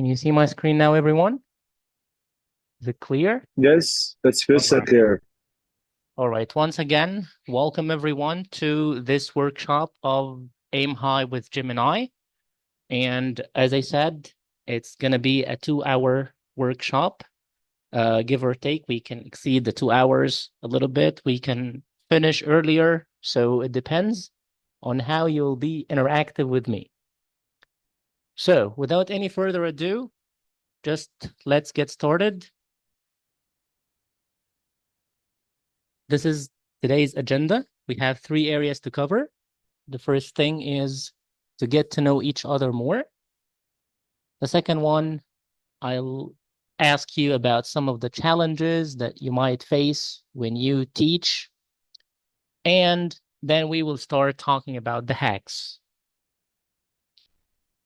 Can you see my screen now, everyone? Is it clear? Yes, that's crystal clear. All right. Once again, welcome everyone to this workshop of Aim High with Gemini. And as I said, it's going to be a 2-hour workshop. Give or take, we can exceed the 2 hours a little bit. We can finish earlier. So it depends on how you'll be interactive with me. So without any further ado, just let's get started. This is today's agenda. We have 3 areas to cover. The first thing is to get to know each other more. The second one, I'll ask you about some of the challenges that you might face when you teach. And then we will start talking about the hacks.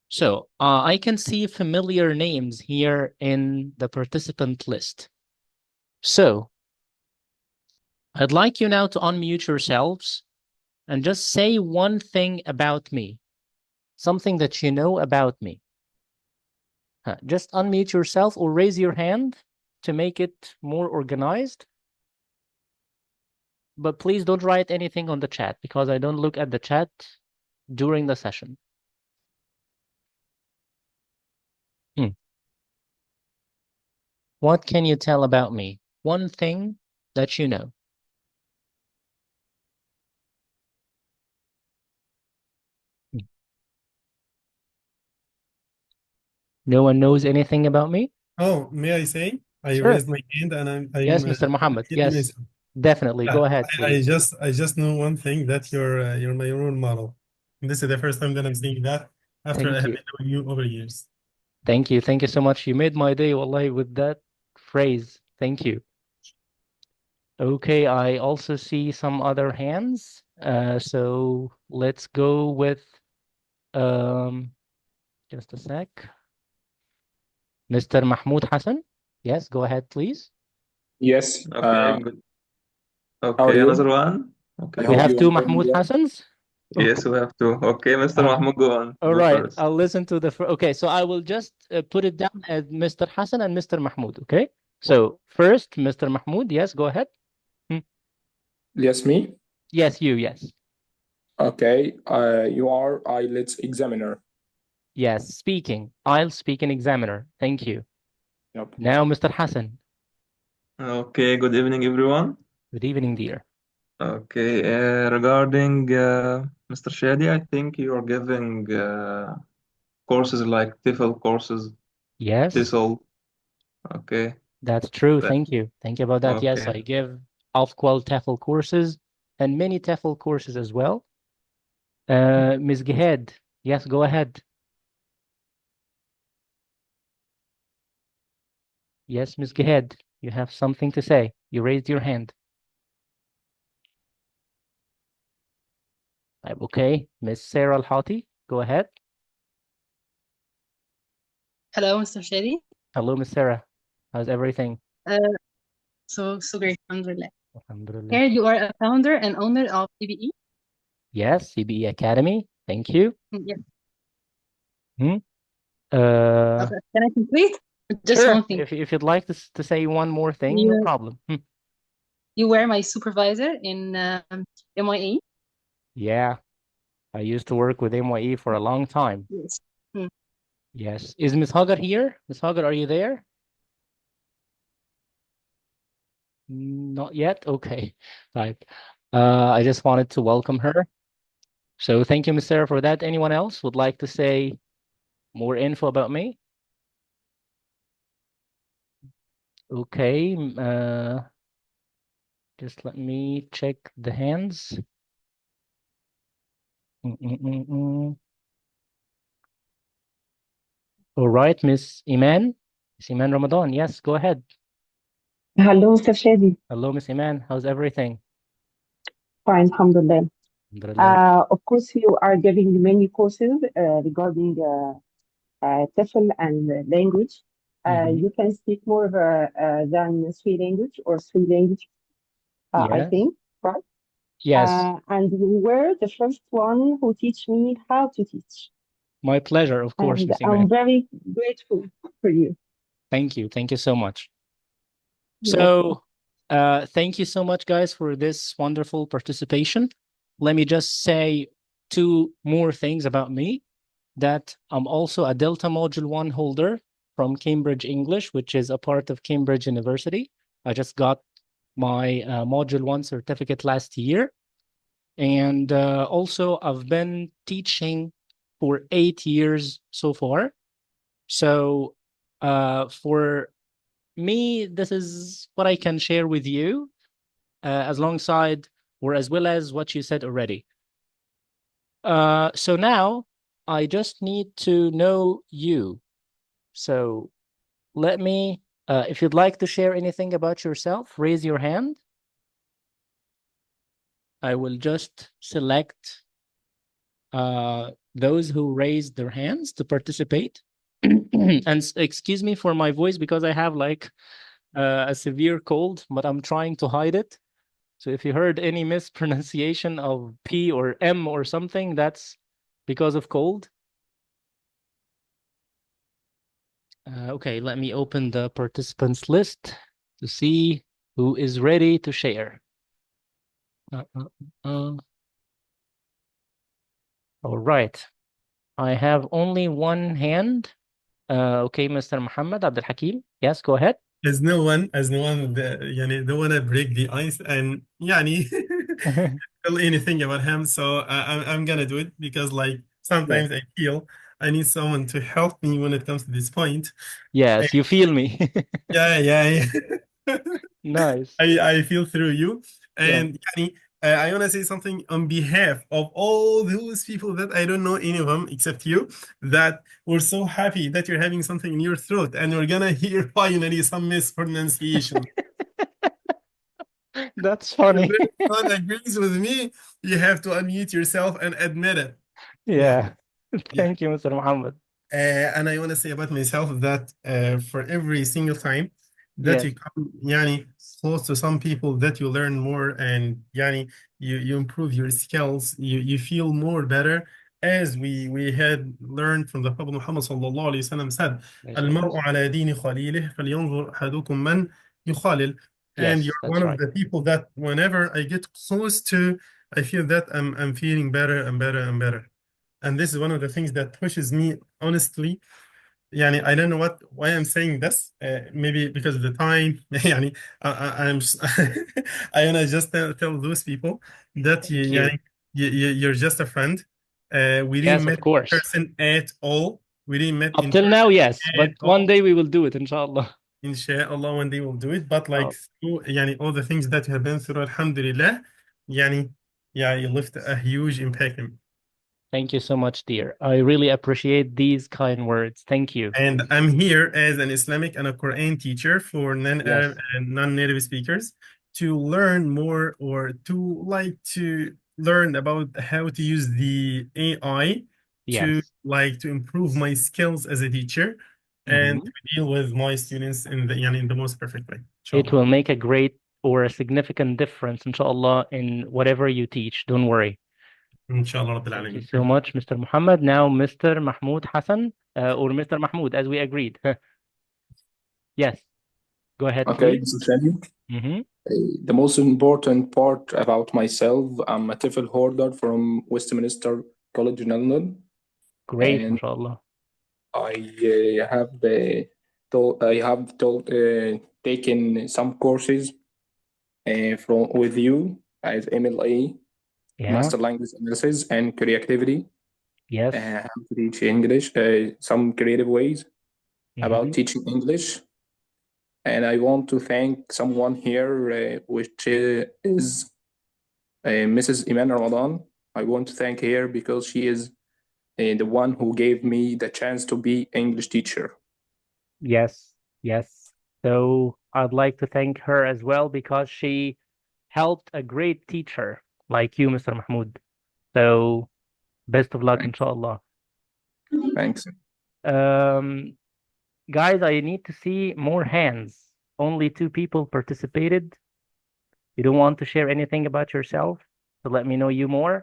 So I can see familiar names here in the participant list. So I'd like you now to unmute yourselves and just say one thing about me, something that you know about me. Just unmute yourself or raise your hand to make it more organized. But please don't write anything on the chat because I don't look at the chat during the session. What can you tell about me? One thing that you know. No one knows anything about me? Oh, may I say? I Sure. raised my hand and I'm Yes, Mr. Muhammad. Yes, myself. definitely. Go ahead, I please. just know one thing, that you're my role model. And this is the first time that I'm seeing that after I Thank have you. been knowing you over years. Thank you. Thank you so much. You made my day, wallahi, with that phrase. Thank you. Okay, I also see some other hands. So let's go with just a sec. Mr. Mahmoud Hassan. Yes, go ahead, please. Yes. Okay, good. How are Okay, another you? one. I Okay. We hope have you two are doing Mahmoud well. Hassans. Yes, we have to. Okay, Mr. Uh, Mahmoud, go on. All Go right, first. I'll listen to the. Okay, so I will just put it down as Mr. Hassan and Mr. Mahmoud. Okay, so first, Mr. Mahmoud. Yes, go ahead. Yes, me? Yes, you. Yes. Okay. You are IELTS examiner. Yes, speaking. I'll speak an examiner. Thank you. Yep. Now, Mr. Hassan. Okay, good evening, everyone. Good evening, dear. Okay, regarding Mr. Shadi, I think you are giving courses like TEFL courses, Yes, TESOL. Okay, that's true. that, Thank you. Thank you about that. Yes, okay. I give Aufqual TEFL courses and many TEFL courses as well. Ms. Gehed. Yes, go ahead. Yes, Ms. Gehed, you have something to say. You raised your hand. Okay, Miss Sarah Al-Hati, go ahead. Hello, Mr. Shady. Hello, Miss Sarah. How's everything? So great, alhamdulillah. Alhamdulillah. Here you are a founder and owner of CBE. Yes, CBE Academy. Thank you. Yes. Hmm? Okay. Can I complete? Just Sure. one thing. If you'd like to say one more thing, no problem. You were my supervisor in MYE. Yeah, I used to work with MYE for a long time. Yes. Yes. Is Miss Hagar here? Miss Hagar, are you there? Not yet? Okay. Right. I just wanted to welcome her. So thank you, Miss Sarah, for that. Anyone else would like to say more info about me? Okay. Just let me check the hands. All right, Miss Iman. Miss Iman Ramadan. Yes, go ahead. Hello, Mr. Shadi. Hello, Miss Iman. How's everything? Fine, alhamdulillah. Alhamdulillah. Of course, you are giving many courses regarding TEFL and language. You can speak more than 3 languages or 3 languages, I Yes. think, right? Yes. And you were the first one who teach me how to teach. My pleasure, of course, And Miss I'm Iman. very grateful. for you. Thank you. Thank you so much. You're welcome. So, thank you so much, guys, for this wonderful participation. Let me just say two more things about me, that I'm also a Delta Module 1 holder from Cambridge English, which is a part of Cambridge University. I just got my Module 1 certificate last year. And also, I've been teaching for 8 years so far. So, for me, this is what I can share with you, alongside or as well as what you said already. So now I just need to know you. So let me, if you'd like to share anything about yourself, raise your hand. I will just select those who raised their hands to participate. And excuse me for my voice because I have like a severe cold, but I'm trying to hide it. So if you heard any mispronunciation of P or M or something, that's because of cold. Okay, let me open the participants list to see who is ready to share. All right. I have only one hand. Okay, Mr. Muhammad Abdul Hakim. Yes, go ahead. As no one يعني don't wanna break the ice and يعني tell anything about him. So I'm gonna do it because like sometimes I feel I need someone to help me when it comes to this point. Yes, you feel me. Yeah. Nice. I feel through you. Yeah. And يعني, I want to say something on behalf of all those people that I don't know any of them except you, that we're so happy that you're having something in your throat and we're gonna hear finally some mispronunciation. That's funny. If anyone agrees with me, you have to unmute yourself and admit it. Yeah. Yeah. Thank you, Mr. Muhammad. And I want to say about myself that for every single time that Yes. you come يعني, close to some people, that you learn more and يعني, you improve your skills, you feel more better, as we had learned from the Prophet Muhammad sallallahu alaihi wasallam said, المرء على دين خليله فلينظر أحدكم من يخالل. And Yes, you're that's one of right. the people that whenever I get close to, I feel that I'm feeling better and better and better. And this is one of the things that pushes me, honestly. يعني, I don't know why I'm saying this. Maybe because of the time. يعني, I'm I wanna just tell those people that Thank you. يعني, you're just a friend. We didn't Yes, of meet in course. person at all. We didn't meet Up in till person now, yes, but at one all. day we will do it, inshallah. Inshallah, one day we'll do it. But like, Oh, through, يعني, all the things that you have been through, alhamdulillah, يعني, yeah, you left a huge impact on me. thank you so much, dear. I really appreciate these kind words. Thank you. And I'm here as an Islamic and a Quran teacher for Yes. non-native speakers to learn more, or to learn about how to use the AI to Yes. to improve my skills as a teacher and Mhm. to deal with my students in the in the most perfect way. It Inshallah. will make a great or a significant difference, inshallah, in whatever you teach. Don't worry. Inshallah Rabbil Thank you Alameen. so much, Mr. Muhammad. Now, Mr. Mahmoud Hassan, or Mr. Mahmoud, as we agreed. Yes, go ahead, Okay, please. Mr. Shadi. Mm-hmm. The most important part about myself, I'm a TEFL holder from Westminster College in London, Great, and inshallah. I have taken some courses from with you as MLA, Yeah. Master Language Analysis, and Creativity. Yes. How to teach English, some creative ways about Mhm. teaching English. And I want to thank someone here, which is Mrs. Iman Ramadan. I want to thank her because she is the one who gave me the chance to be English teacher. Yes. Yes. So I'd like to thank her as well because she helped a great teacher like you, Mr. Mahmoud. So best of luck, Thanks. inshallah. Thanks. Um, guys, I need to see more hands. Only 2 people participated. You don't want to share anything about yourself to let me know you more?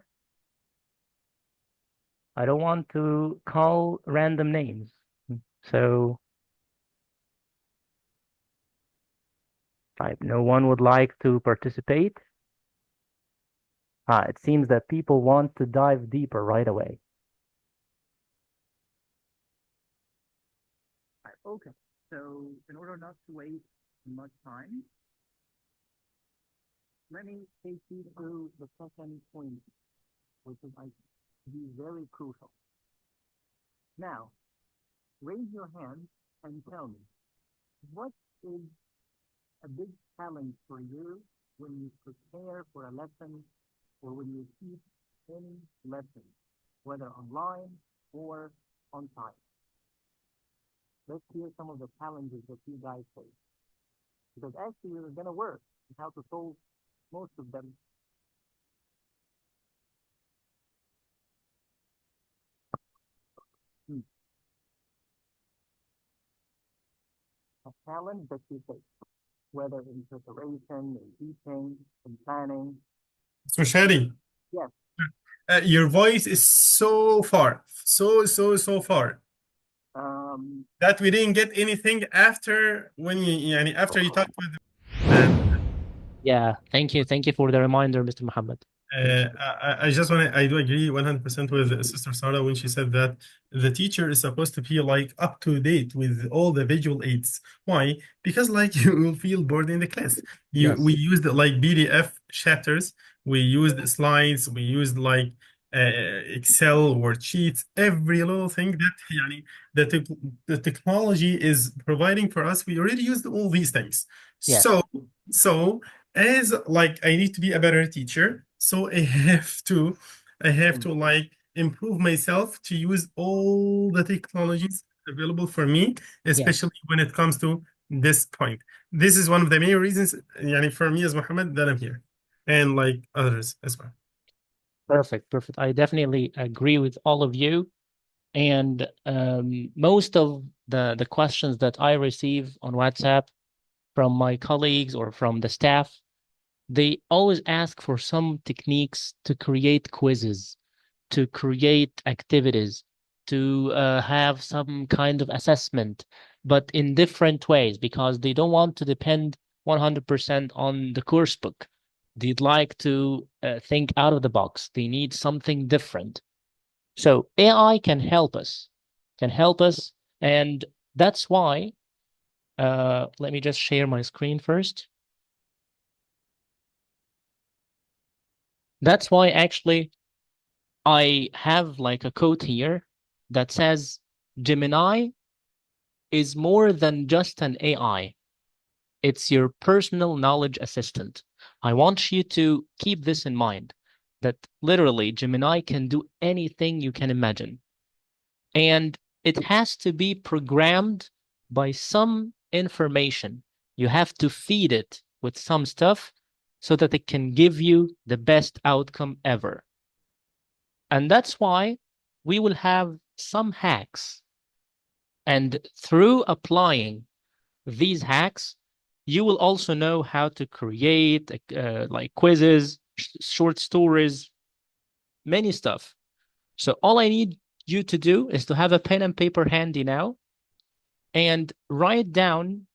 I don't want to call random names. So Right. No one would like to participate. It seems that people want to dive deeper right away. Right, okay. So in order not to waste much time, let me take you through the second point, which is I be very crucial. Now, raise your hand and tell me, what is a big challenge for you when you prepare for a lesson or when you teach any lesson, whether online or on site? Let's hear some of the challenges that you guys face. Because actually, we're going to work on how to solve most of them. A challenge that you face, whether in preparation, in teaching, in planning. So Shadi, Yes. your voice is so far, so far that we didn't get anything after when after you talked with. Yeah, thank you for the reminder, Mr. Muhammad. I just want to, I do agree 100% with Sister Sarah when she said that the teacher is supposed to be like up to date with all the visual aids. Why? Because like you will feel bored in the class. Yes. We used like PDF chapters, we used slides, we used like Excel worksheets, every little thing that the technology is providing for us. We already used all these things. Yes. So as like I need to be a better teacher, so I have to like improve myself to use all the technologies available for me, especially when it comes to this point. This is one of the main reasons, for me as Muhammad, that I'm here, and like others as well. Perfect. I definitely agree with all of you. And most of the questions that I receive on WhatsApp from my colleagues or from the staff, they always ask for some techniques to create quizzes, to create activities, to have some kind of assessment, but in different ways because they don't want to depend 100% on the course book. They'd like to think out of the box. They need something different. So AI can help us, and that's why, let me just share my screen first. That's why actually I have like a quote here that says Gemini is more than just an AI. It's your personal knowledge assistant. I want you to keep this in mind, that literally Gemini can do anything you can imagine. And it has to be programmed by some information. You have to feed it with some stuff so that it can give you the best outcome ever. And that's why we will have some hacks. And through applying these hacks, you will also know how to create like quizzes, short stories, many stuff. So all I need you to do is to have a pen and paper handy now and write down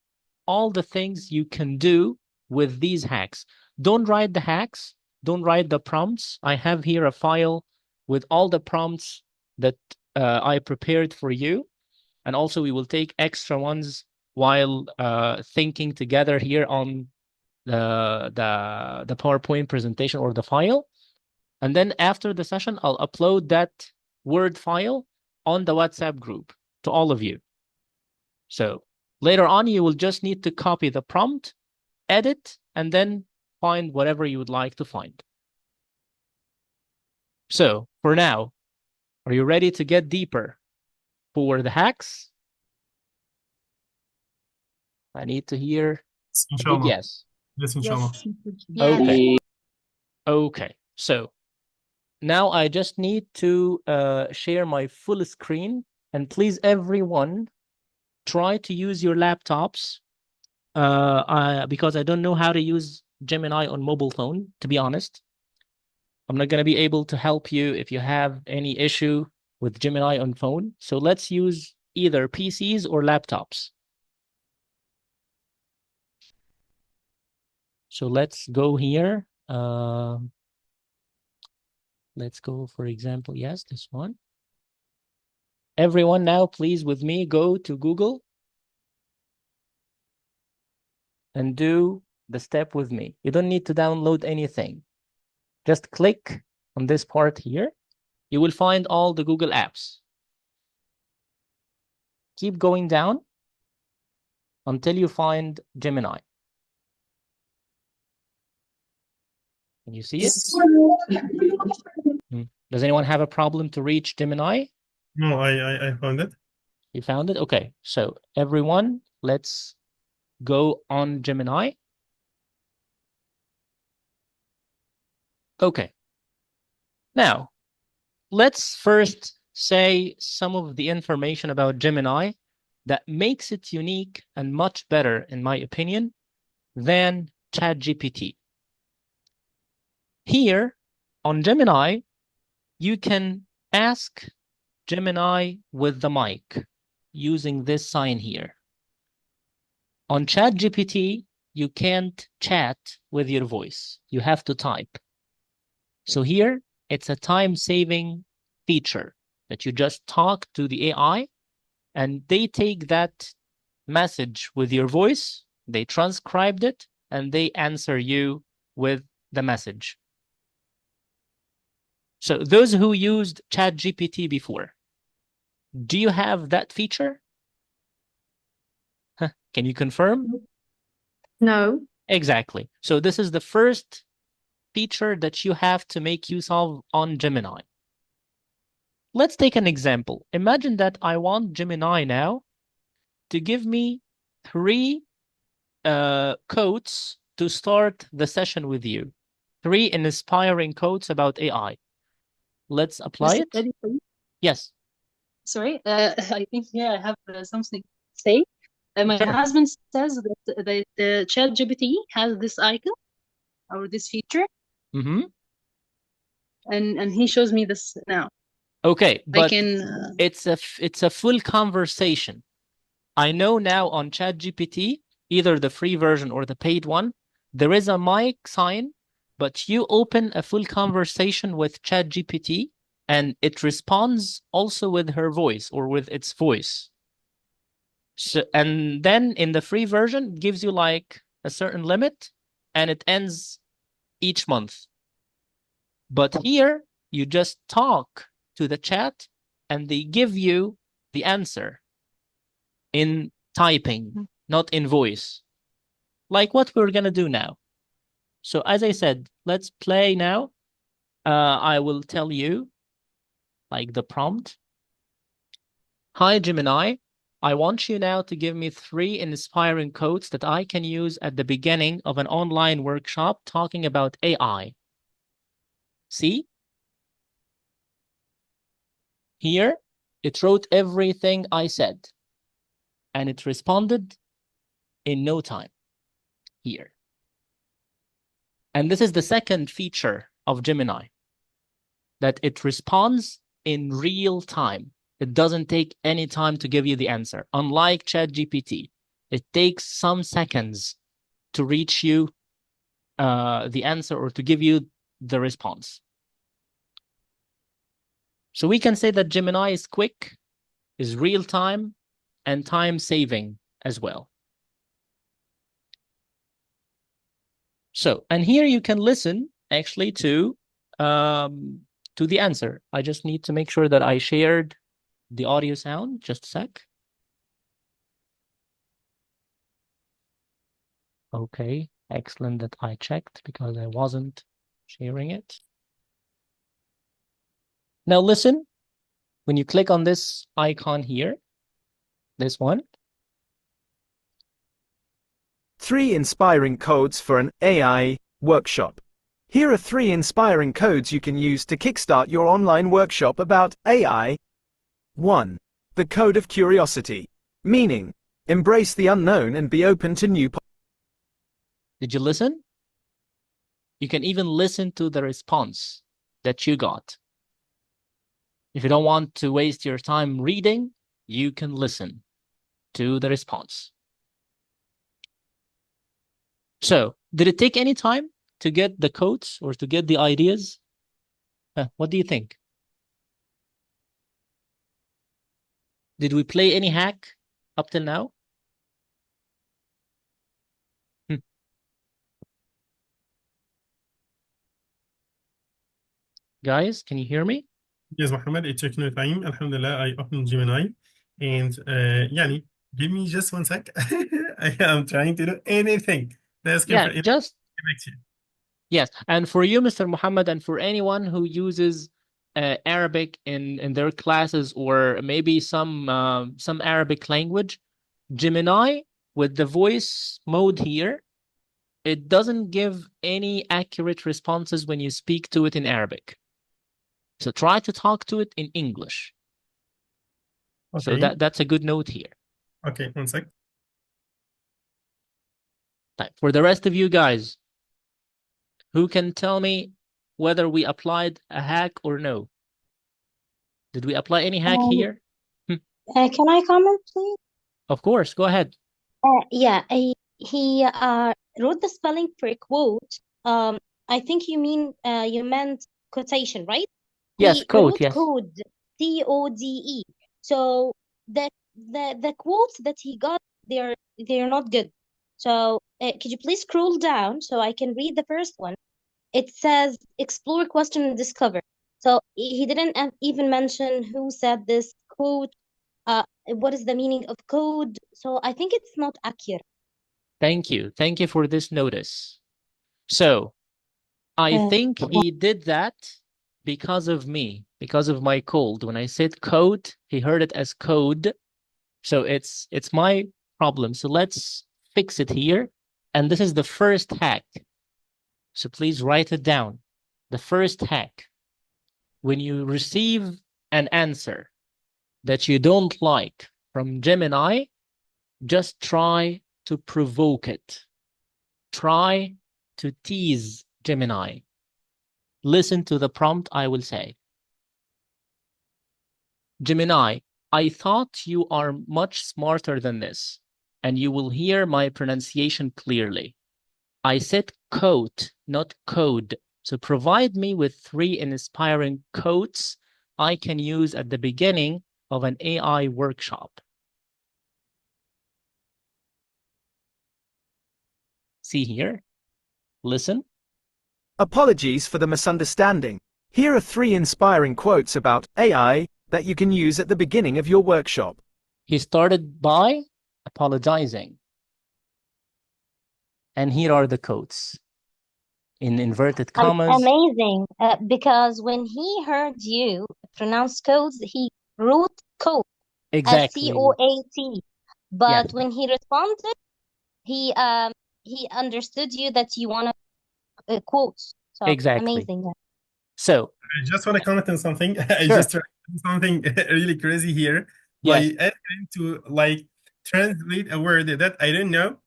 all the things you can do with these hacks. Don't write the hacks, don't write the prompts. I have here a file with all the prompts that I prepared for you. And also we will take extra ones while thinking together here on the PowerPoint presentation or the file. And then after the session, I'll upload that Word file on the WhatsApp group to all of you. So later on, you will just need to copy the prompt, edit, and then find whatever you would like to find. So for now, are you ready to get deeper for the hacks? I need to hear a big yes. Yes, inshallah. Yes. Okay. Okay. So now I just need to share my full screen. And please, everyone, try to use your laptops because I don't know how to use Gemini on mobile phone, to be honest. I'm not going to be able to help you if you have any issue with Gemini on phone. So let's use either PCs or laptops. So let's go here. Let's go, for example, yes, this one. Everyone now, please, with me, go to Google and do the step with me. You don't need to download anything. Just click on this part here. You will find all the Google apps. Keep going down until you find Gemini. Can you see it? Does anyone have a problem to reach Gemini? No, I found it. You found it? Okay. So everyone, let's go on Gemini. Okay. Now, let's first say some of the information about Gemini that makes it unique and much better, in my opinion, than ChatGPT. Here on Gemini, you can ask Gemini with the mic using this sign here. On ChatGPT, you can't chat with your voice. You have to type. So here, it's a time-saving feature that you just talk to the AI, and they take that message with your voice, they transcribed it, and they answer you with the message. So those who used ChatGPT before, do you have that feature? Can you confirm? No. Exactly. So this is the first feature that you have to make use of on Gemini. Let's take an example. Imagine that I want Gemini now to give me 3 quotes to start the session with you. 3 inspiring quotes about AI. Let's apply it. Ready, please? Yes. Sorry, I think here I have something to say. My Sure. husband says that the ChatGPT has this icon or this feature, Mm-hmm. and he shows me this now. Okay, I but can. it's a full conversation. I know now on ChatGPT, either the free version or the paid one, there is a mic sign, but you open a full conversation with ChatGPT and it responds also with her voice or with its voice. So, and then in the free version, it gives you like a certain limit and it ends each month. But here, you just talk to the chat and they give you the answer in typing, not in voice, like what we're going to do now. So as I said, let's play now. I will tell you like the prompt. Hi, Gemini. I want you now to give me 3 inspiring quotes that I can use at the beginning of an online workshop talking about AI. See? Here, it wrote everything I said, and it responded in no time here. And this is the second feature of Gemini, that it responds in real time. It doesn't take any time to give you the answer. Unlike ChatGPT, it takes some seconds to reach you the answer or to give you the response. So we can say that Gemini is quick, is real time, and time saving as well. So, and here you can listen actually to the answer. I just need to make sure that I shared the audio sound. Just a sec. Okay, excellent that I checked because I wasn't sharing it. Now listen, when you click on this icon here, this one. 3 inspiring codes for an AI workshop. Here are 3 inspiring codes you can use to kickstart your online workshop about AI. 1. The code of curiosity. Meaning, embrace the unknown and be open to new possibilities. Did you listen? You can even listen to the response that you got. If you don't want to waste your time reading, you can listen to the response. So Did it take any time to get the codes or to get the ideas? What do you think? Did we play any hack up till now? Guys, can you hear me? Yes, Muhammad, it's checking time. Alhamdulillah, I opened Gemini. And yani, give me just one sec. I am trying to do anything. Let's Yeah, for anything. just yes. And for you, Mr. Muhammad, and for anyone who uses Arabic in their classes or maybe some Arabic language, Gemini with the voice mode here, it doesn't give any accurate responses when you speak to it in Arabic. So try to talk to it in English. So Okay. that's a good note here. Okay, one sec. For the rest of you guys, who can tell me whether we applied a hack or no? Did we apply any hack here? Can I comment, please? Of course, go ahead. Yeah, he wrote the spelling for quote. I think you meant quotation, right? Yes, He code, wrote yes. code, CODE. So the quotes that he got, they're not good. So could you please scroll down so I can read the first one? It says explore, question, and discover. So he didn't even mention who said this quote. What is the meaning of code? So I think it's not accurate. Thank you. Thank you for this notice. So I think he did that because of me, because of my cold. When I said code, he heard it as code. So it's my problem. So let's fix it here. And this is the first hack. So please write it down. The first hack. When you receive an answer that you don't like from Gemini, just try to provoke it. Try to tease Gemini. Listen to the prompt I will say. Gemini, I thought you are much smarter than this, and you will hear my pronunciation clearly. I said quote, not code. So provide me with 3 inspiring quotes I can use at the beginning of an AI workshop. See here. Listen. Apologies for the misunderstanding. Here are 3 inspiring quotes about AI that you can use at the beginning of your workshop. He started by apologizing. And here are the quotes in inverted commas. Amazing. Because when he heard you pronounce codes, he wrote code Exactly. as COAT. But Yes. when he responded, he understood you that you want quotes. So Exactly. amazing. Yeah. So I just want to comment on something. I Sure. just tried to do something really crazy here by Yes. asking to like translate a word that I don't know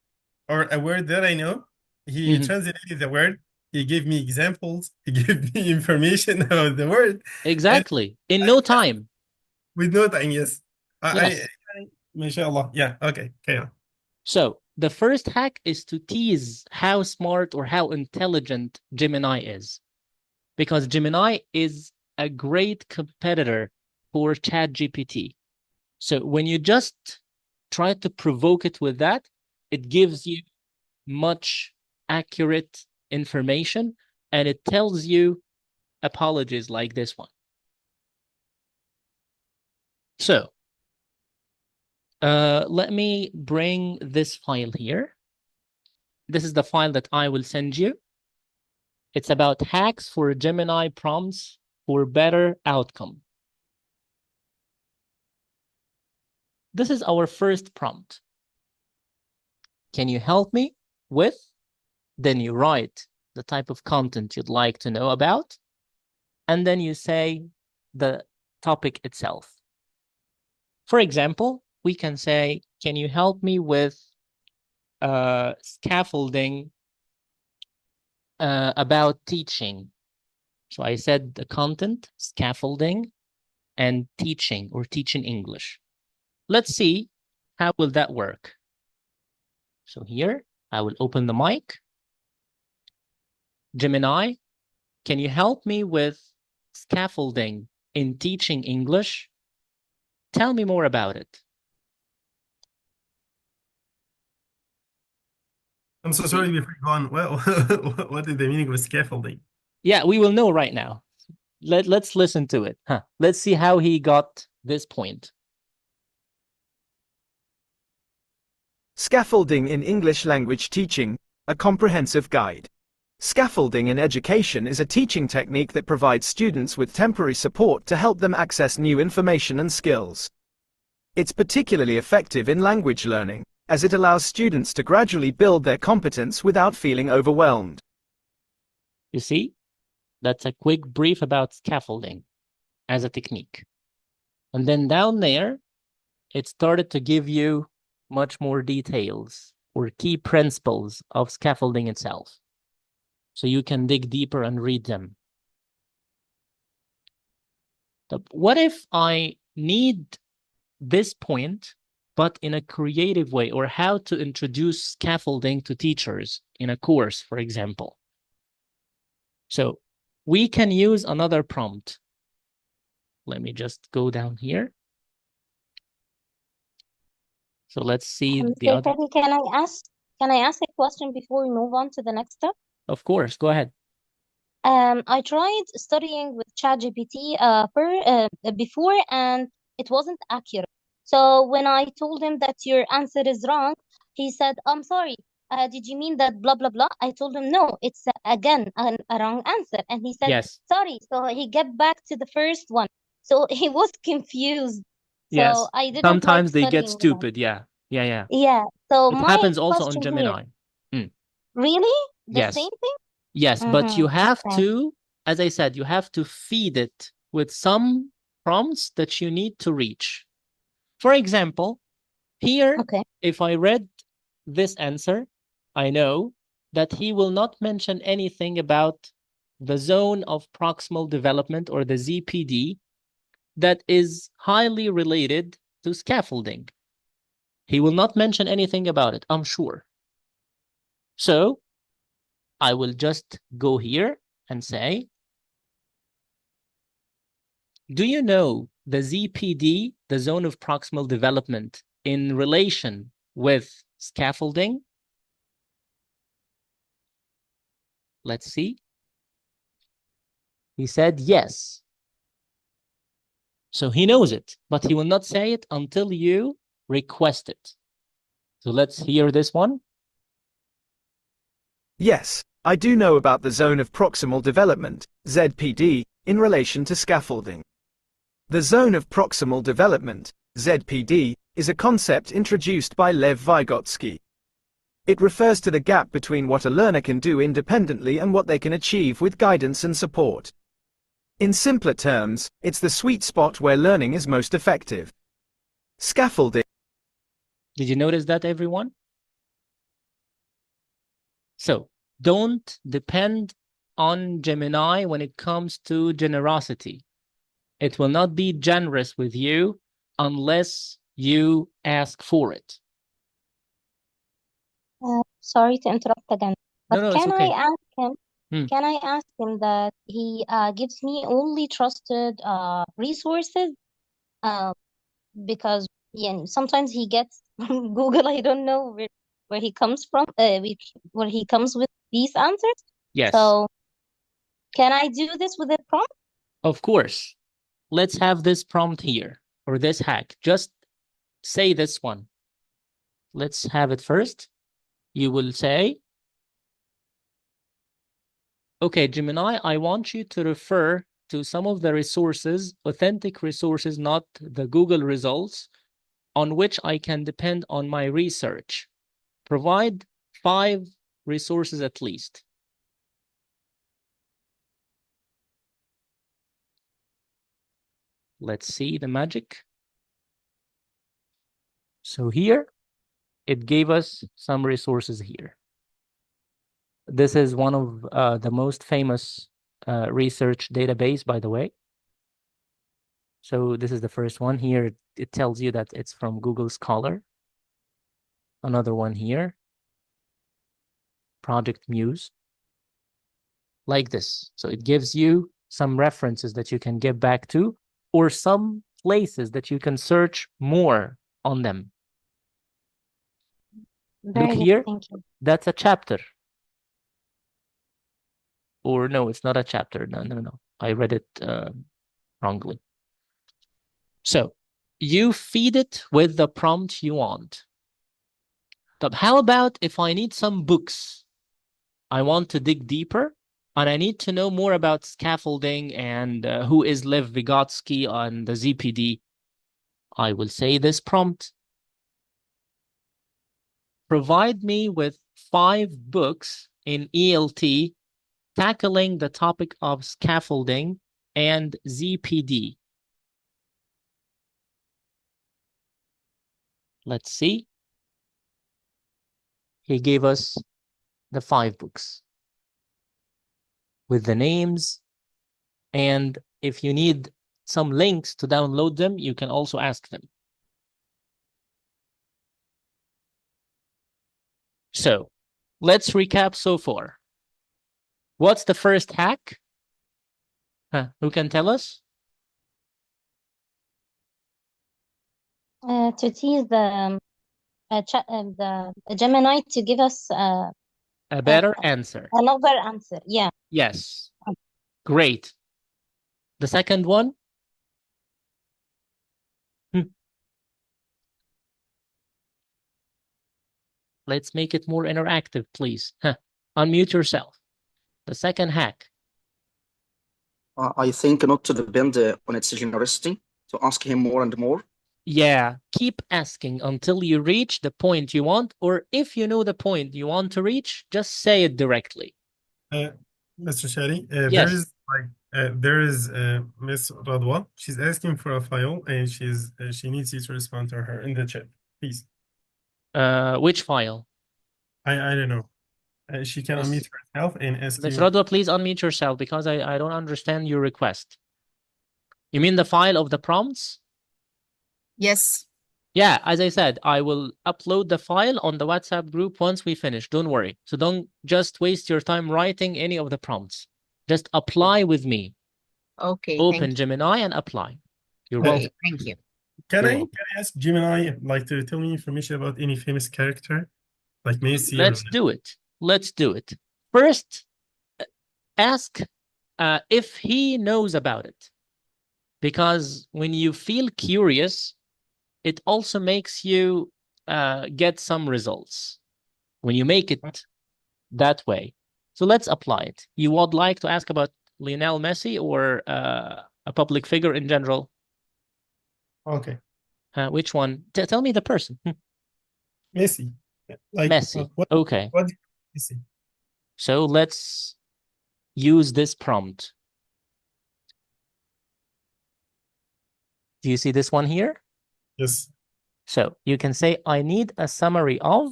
or a word that I know. He Mhm. translated the word. He gave me examples. He gave me information about the word. Exactly. In no time. With no time, yes. Yes. Mashallah. Yeah, okay. Okay. So the first hack is to tease how smart or how intelligent Gemini is. Because Gemini is a great competitor for ChatGPT. So when you just try to provoke it with that, it gives you much accurate information and it tells you apologies like this one. So let me bring this file here. This is the file that I will send you. It's about hacks for Gemini prompts for better outcome. This is our first prompt. Can you help me with? Then you write the type of content you'd like to know about, and then you say the topic itself. For example, we can say, can you help me with scaffolding about teaching? So I said the content, scaffolding, and teaching or teaching English. Let's see how will that work. So here, I will open the mic Gemini, can you help me with scaffolding in teaching English? Tell me more about it. I'm so sorry before you go on. Well, what is the meaning of scaffolding? Yeah, we will know right now. Let's listen to it. Let's see how he got this point. Scaffolding in English language teaching, a comprehensive guide. Scaffolding in education is a teaching technique that provides students with temporary support to help them access new information and skills. It's particularly effective in language learning, as it allows students to gradually build their competence without feeling overwhelmed. You see, that's a quick brief about scaffolding as a technique. And then down there, it started to give you much more details or key principles of scaffolding itself. So you can dig deeper and read them. But what if I need this point, but in a creative way, or how to introduce scaffolding to teachers in a course, for example? So we can use another prompt. Let me just go down here. So let's see the Mr. other. Teddy, can I ask a question before we move on to the next step? Of course, go ahead. I tried studying with ChatGPT before, and it wasn't accurate. So when I told him that your answer is wrong, he said, "I'm sorry. Did you mean that blah blah blah?" I told him, "No, it's again a wrong answer." And he said, Yes. "Sorry." So he get back to the first one. So he was confused. So Yes. I didn't like Sometimes they get studying with him. stupid. Yeah. Yeah. Yeah. So It my happens also on question here, Gemini. really the Yes. same thing? Yes, but you have Okay. to, as I said, you have to feed it with some prompts that you need to reach. For example, here, Okay. if I read this answer, I know that he will not mention anything about the zone of proximal development, or the ZPD, that is highly related to scaffolding. He will not mention anything about it, I'm sure. So I will just go here and say, do you know the ZPD, the zone of proximal development, in relation with scaffolding? Let's see. He said yes. So he knows it, but he will not say it until you request it. So let's hear this one. Yes, I do know about the zone of proximal development, ZPD, in relation to scaffolding. The zone of proximal development, ZPD, is a concept introduced by Lev Vygotsky. It refers to the gap between what a learner can do independently and what they can achieve with guidance and support. In simpler terms, it's the sweet spot where learning is most effective. Scaffolding. Did you notice that, everyone? So don't depend on Gemini when it comes to generosity. It will not be generous with you unless you ask for it. Sorry to interrupt again, but No, it's can okay. I ask him? Hmm. Can I ask him that he gives me only trusted resources? Because sometimes he gets from Google. I don't know where he comes from. Where he comes with these answers. Yes. So can I do this with a prompt? Of course. Let's have this prompt here, or this hack. Just say this one. Let's have it first. You will say, okay, Gemini, I want you to refer to some of the resources, authentic resources, not the Google results, on which I can depend on my research. Provide 5 resources at least. Let's see the magic. So here, it gave us some resources here. This is one of the most famous research database, by the way. So this is the first one here. It tells you that it's from Google Scholar. Another one here, Project Muse. like this. So it gives you some references that you can get back to, or some places that you can search more on them. Very Look good, here, thank you. that's a chapter. Or no, it's not a chapter. No. I read it wrongly. So you feed it with the prompt you want. But how about if I need some books? I want to dig deeper and I need to know more about scaffolding and who is Lev Vygotsky on the ZPD. I will say this prompt. Provide me with 5 books in ELT tackling the topic of scaffolding and ZPD. Let's see. He gave us the 5 books with the names. And if you need some links to download them, you can also ask them. So let's recap so far. What's the first hack? Who can tell us? To tease the Gemini to give us A better answer. another answer. Yeah. Yes. Great. The second one? Let's make it more interactive, please. Unmute yourself. The second hack. I think not to depend on its generosity, to ask him more and more. Yeah, keep asking until you reach the point you want, or if you know the point you want to reach, just say it directly. Mr. Shadi, Yes. there is Miss Radwa. She's asking for a file, and she needs you to respond to her in the chat, please. Which file? I don't know. She can unmute herself and ask Ms. you. Radwa, please unmute yourself because I don't understand your request. You mean the file of the prompts? Yes. Yeah, as I said, I will upload the file on the WhatsApp group once we finish. Don't worry. So don't just waste your time writing any of the prompts. Just apply with me. Okay. Open Gemini and apply. You're Okay, welcome. thank you. Can You're I welcome. ask Gemini to tell me information about any famous character, like Messi? Let's do it. Let's do it. First, ask if he knows about it. Because when you feel curious, it also makes you get some results when you make it that way. So let's apply it. You would like to ask about Lionel Messi or a public figure in general? Okay. Which one? Tell me the person. Messi. Messi. What Okay. Messi? So let's use this prompt. Do you see this one here? Yes. So you can say, I need a summary of,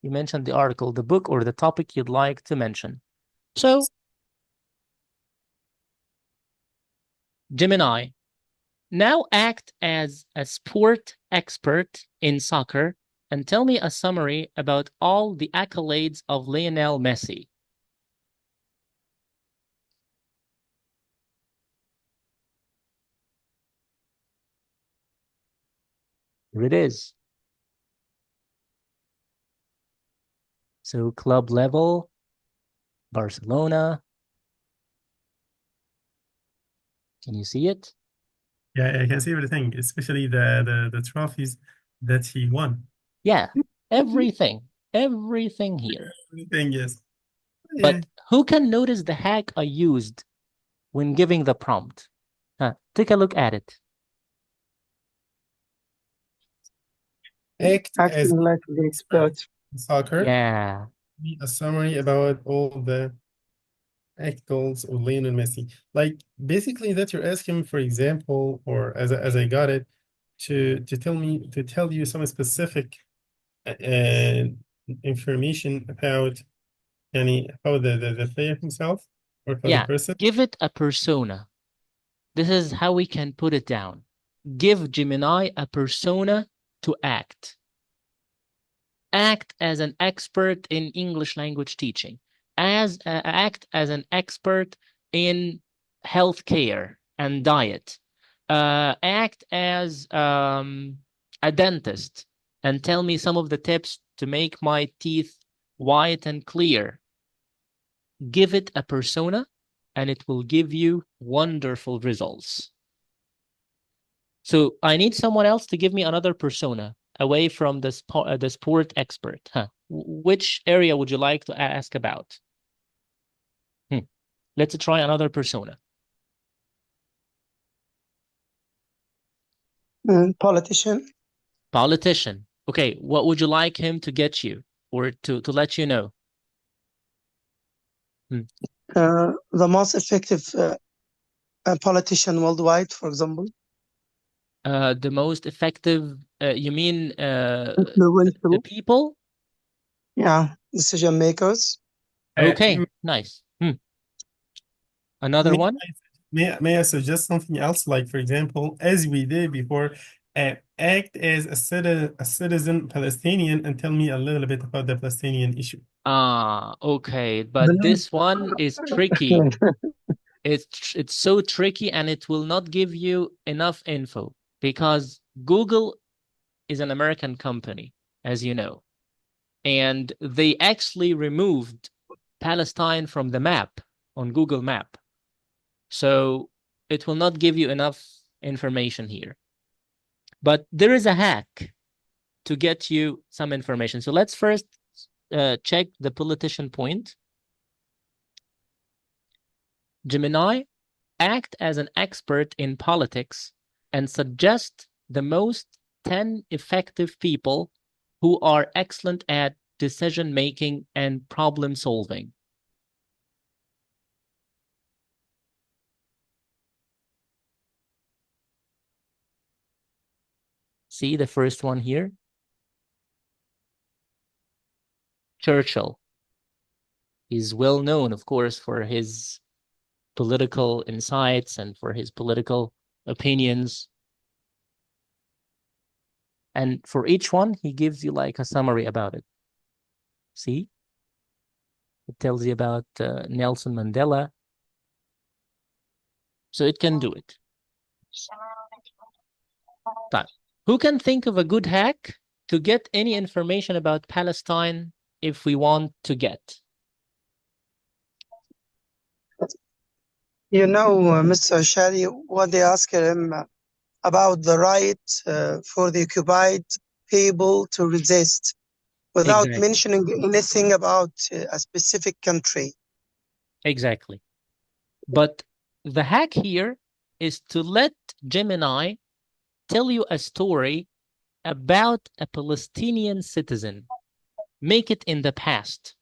you mentioned the article, the book, or the topic you'd like to mention. So Gemini, now act as a sport expert in soccer and tell me a summary about all the accolades of Lionel Messi. Here it is. So club level, Barcelona. Can you see it? Yeah, I can see everything, especially the trophies that he won. Yeah, everything here. Everything, yes. But who can notice the hack I used when giving the prompt? Take a look at it. Act as like the expert. soccer. Yeah. A summary about all the goals of Lionel Messi. Like basically that you're asking, for example, or as I got it, to tell you some specific information about the player himself or about the person. Give it a persona. This is how we can put it down. Give Gemini a persona to act. Act as an expert in English language teaching. act as an expert in healthcare and diet. Act as a dentist and tell me some of the tips to make my teeth white and clear. Give it a persona and it will give you wonderful results. So I need someone else to give me another persona away from the sport expert. Huh. Which area would you like to ask about? Let's try another persona. Politician. Politician. Okay, what would you like him to get you or to let you know? The most effective politician worldwide, for example. The most effective, you mean the Influential. people? Yeah, decision makers. Okay, nice. Another one? May I suggest something else? Like, for example, as we did before, act as a citizen Palestinian and tell me a little bit about the Palestinian issue. Okay, but this one is tricky. It's so tricky and it will not give you enough info because Google is an American company, as you know, and they actually removed Palestine from the map on Google Map. So it will not give you enough information here. But there is a hack to get you some information. So let's first check the politician point. Gemini, act as an expert in politics and suggest the most 10 effective people who are excellent at decision making and problem solving. See the first one here? Churchill. He's well known, of course, for his political insights and for his political opinions. And for each one, he gives you like a summary about it. See? It tells you about Nelson Mandela. So it can do it. But who can think of a good hack to get any information about Palestine if we want to get? You know, Mr. Shadi, what they asked him about the right for the occupied people to resist without mentioning anything about a specific country. Exactly. But the hack here is to let Gemini tell you a story about a Palestinian citizen. Make it in the past.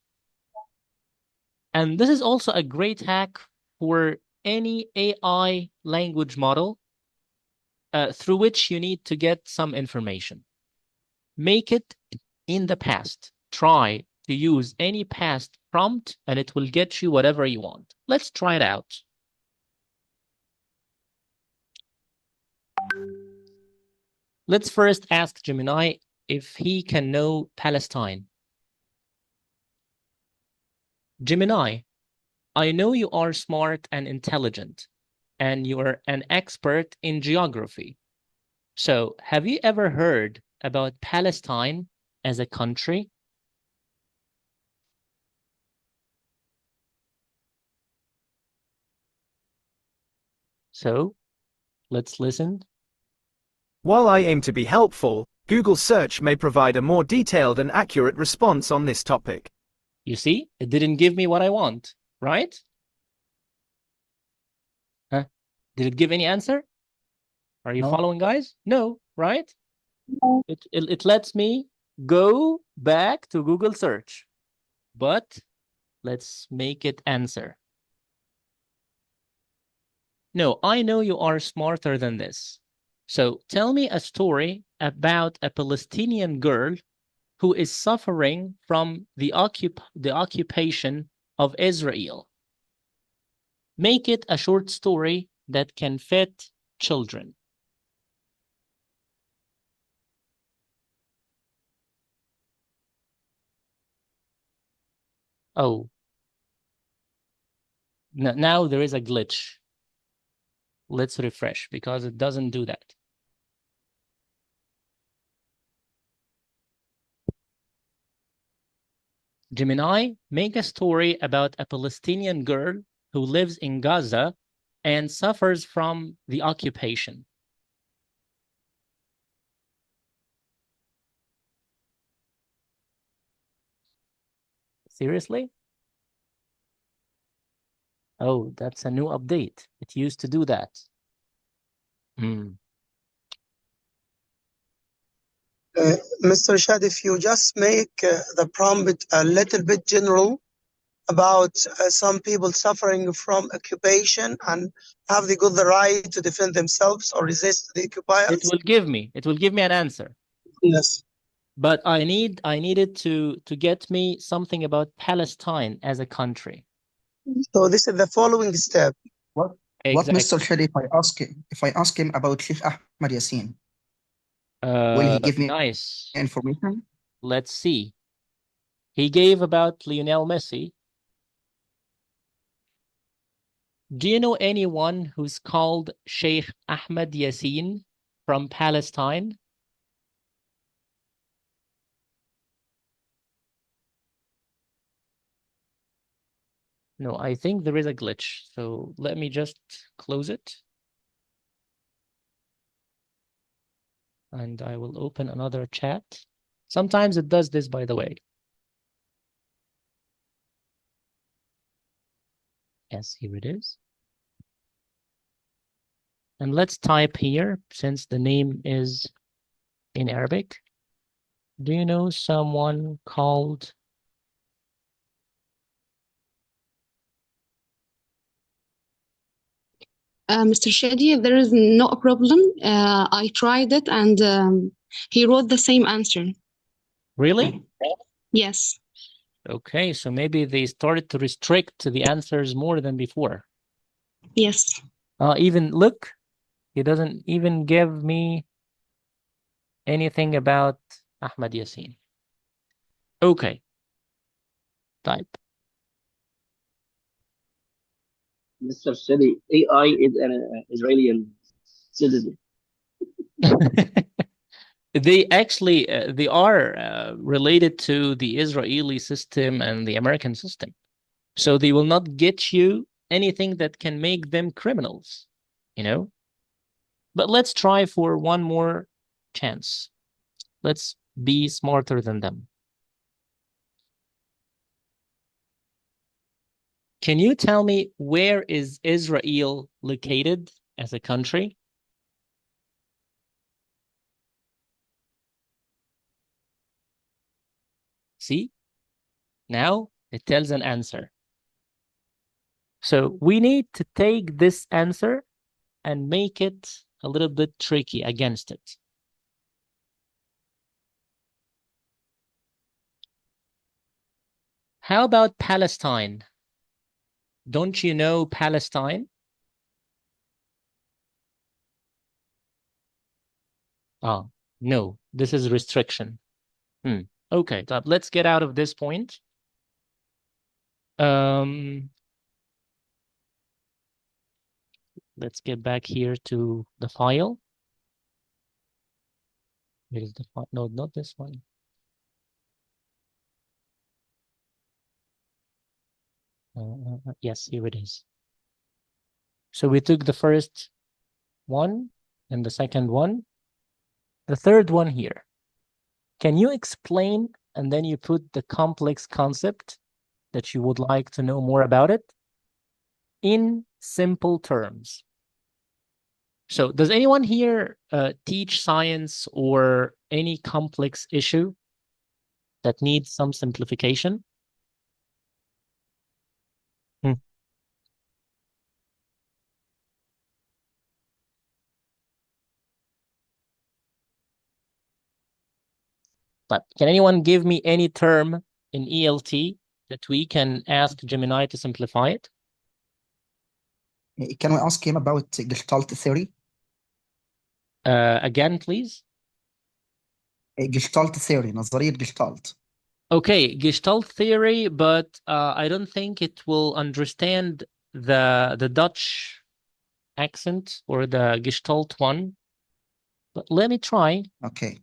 And this is also a great hack for any AI language model through which you need to get some information. Make it in the past. Try to use any past prompt and it will get you whatever you want. Let's try it out. Let's first ask Gemini if he can know Palestine. Gemini, I know you are smart and intelligent, and you are an expert in geography. So, have you ever heard about Palestine as a country? So, let's listen. While I aim to be helpful, Google search may provide a more detailed and accurate response on this topic. You see, it didn't give me what I want, right? Huh? Did it give any answer? Are you following, guys? No, right? No. It lets me go back to Google search, but let's make it answer. No, I know you are smarter than this. So tell me a story about a Palestinian girl who is suffering from the occupation of Israel. Make it a short story that can fit children. Oh, Now there is a glitch. Let's refresh because it doesn't do that. Gemini, make a story about a Palestinian girl who lives in Gaza and suffers from the occupation. Seriously? Oh, that's a new update. It used to do that. Mr. Shad, if you just make the prompt a little bit general about some people suffering from occupation and have they got the right to defend themselves or resist the occupiers? It will give me an answer. Yes. But I needed to get me something about Palestine as a country. So this is the following step. What Exactly. Mr. Shadi, if I ask him about Sheikh Ahmed Yassin, will he give me Nice. information? Let's see. He gave about Lionel Messi. Do you know anyone who's called Sheikh Ahmed Yassin from Palestine? No, I think there is a glitch. So let me just close it. And I will open another chat. Sometimes it does this, by the way. Yes, here it is. And let's type here, since the name is in Arabic. Do you know someone called Mr. Shadi, there is no problem. I tried it and he wrote the same answer. Really? Yes. Okay, so maybe they started to restrict the answers more than before. Yes. Even look, he doesn't even give me anything about Ahmed Yassin. Okay. Type. Mr. Shadi, AI is an Israeli citizen. They actually they are related to the Israeli system and the American system. So they will not get you anything that can make them criminals, you know? But let's try for one more chance. Let's be smarter than them. Can you tell me where is Israel located as a country? See? Now it tells an answer. So we need to take this answer and make it a little bit tricky against it. How about Palestine? Don't you know Palestine? Oh, no, this is restriction. Okay, so let's get out of this point. Let's get back here to the file. Where is the file? No, not this one. Yes, here it is. So we took the first one and the second one. The third one here. Can you explain and then you put the complex concept that you would like to know more about it in simple terms? So does anyone here teach science or any complex issue that needs some simplification? But can anyone give me any term in ELT that we can ask Gemini to simplify it? Can we ask him about Gestalt theory? Again, please. Gestalt theory, نظرية Gestalt. Okay, Gestalt theory, but I don't think it will understand the Dutch accent or the Gestalt one, but let me try. Okay.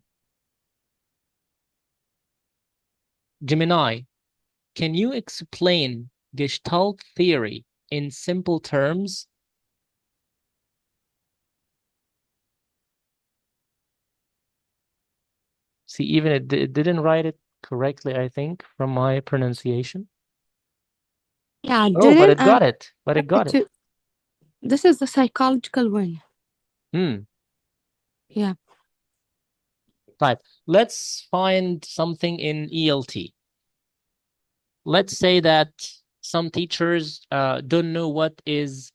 Gemini, can you explain Gestalt theory in simple terms? See, even it didn't write it correctly, I think, from my pronunciation. Yeah, I Oh, but didn't. it got it. But it got it. This is the psychological one. Yeah. Right. Let's find something in ELT. Let's say that some teachers don't know what is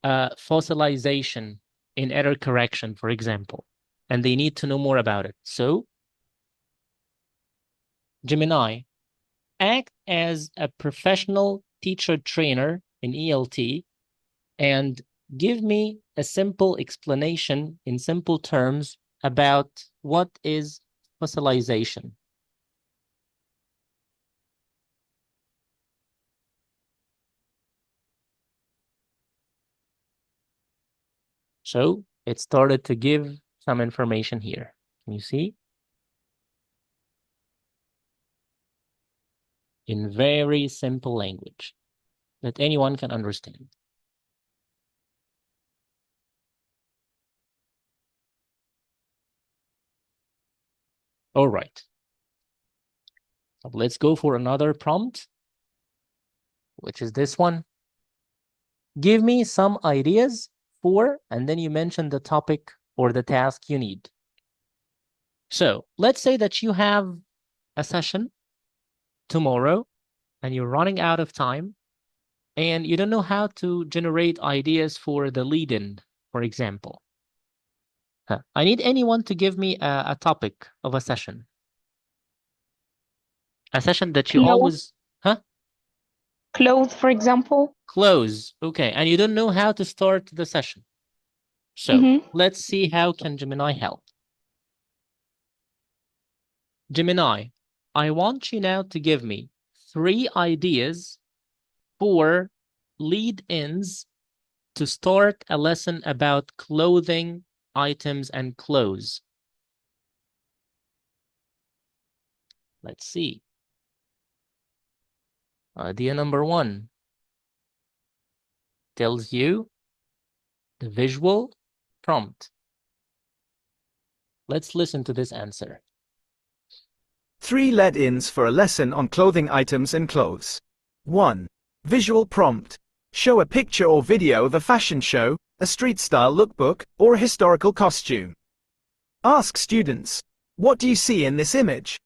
fossilization in error correction, for example, and they need to know more about it. So, Gemini, act as a professional teacher trainer in ELT and give me a simple explanation in simple terms about what is fossilization. So it started to give some information here. Can you see? In very simple language that anyone can understand. All right. So let's go for another prompt, which is this one. Give me some ideas for, and then you mention the topic or the task you need. So let's say that you have a session tomorrow and you're running out of time and you don't know how to generate ideas for the lead-in, for example. I need anyone to give me a topic of a session. A session that you always... Clothes, for example. Close. Okay. And you don't know how to start the session. So let's see how can Gemini help. Gemini, I want you now to give me 3 ideas for lead-ins to start a lesson about clothing, items, and clothes. Let's see. Idea number 1 tells you the visual prompt. Let's listen to this answer. 3 lead-ins for a lesson on clothing items and clothes. 1. Visual prompt. Show a picture or video of a fashion show, a street-style lookbook, or a historical costume. Ask students, what do you see in this image?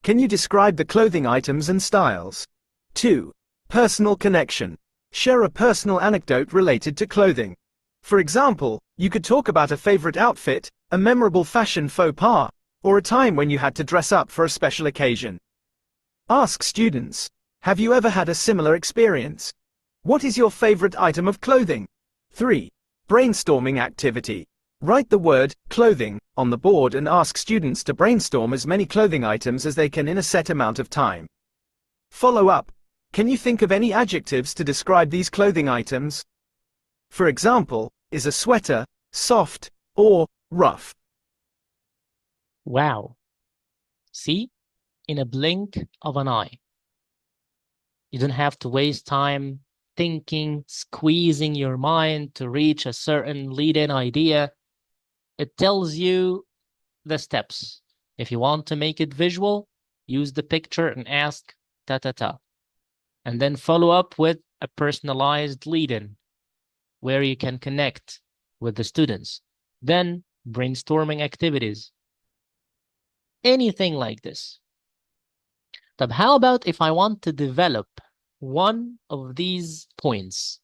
Can you describe the clothing items and styles? 2. Personal connection. Share a personal anecdote related to clothing. For example, you could talk about a favorite outfit, a memorable fashion faux pas, or a time when you had to dress up for a special occasion. Ask students, have you ever had a similar experience? What is your favorite item of clothing? 3. Brainstorming activity. Write the word clothing on the board and ask students to brainstorm as many clothing items as they can in a set amount of time. Follow up. Can you think of any adjectives to describe these clothing items? For example, is a sweater soft or rough? Wow. See? In a blink of an eye. You don't have to waste time thinking, squeezing your mind to reach a certain lead-in idea. It tells you the steps. If you want to make it visual, use the picture and ask ta-ta-ta. And then follow up with a personalized lead-in where you can connect with the students. Then brainstorming activities. Anything like this. But how about if I want to develop one of these points?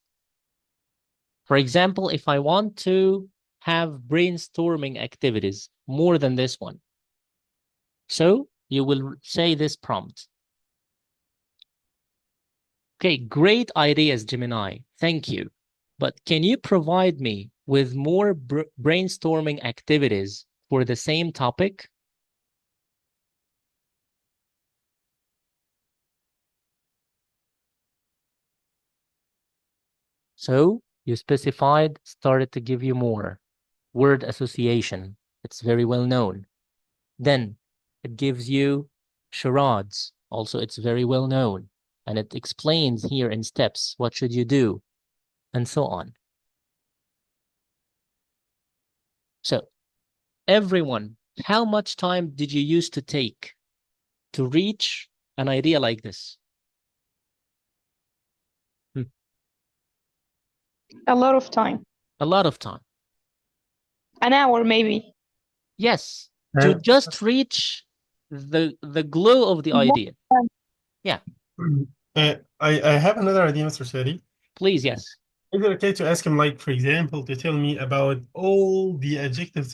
For example, if I want to have brainstorming activities more than this one. So you will say this prompt. Okay, great ideas, Gemini. Thank you. But can you provide me with more brainstorming activities for the same topic? So you specified, started to give you more. Word association, it's very well known. Then it gives you charades, also it's very well known. And it explains here in steps, what should you do, and so on. So everyone, how much time did you used to take to reach an idea like this? A lot of time. A lot of time. An hour, maybe. Yes, to just reach the glow of the idea. Yeah. I have another idea, Mr. Shadi. Please, yes. Is it okay to ask him, like, for example, to tell me about all the adjectives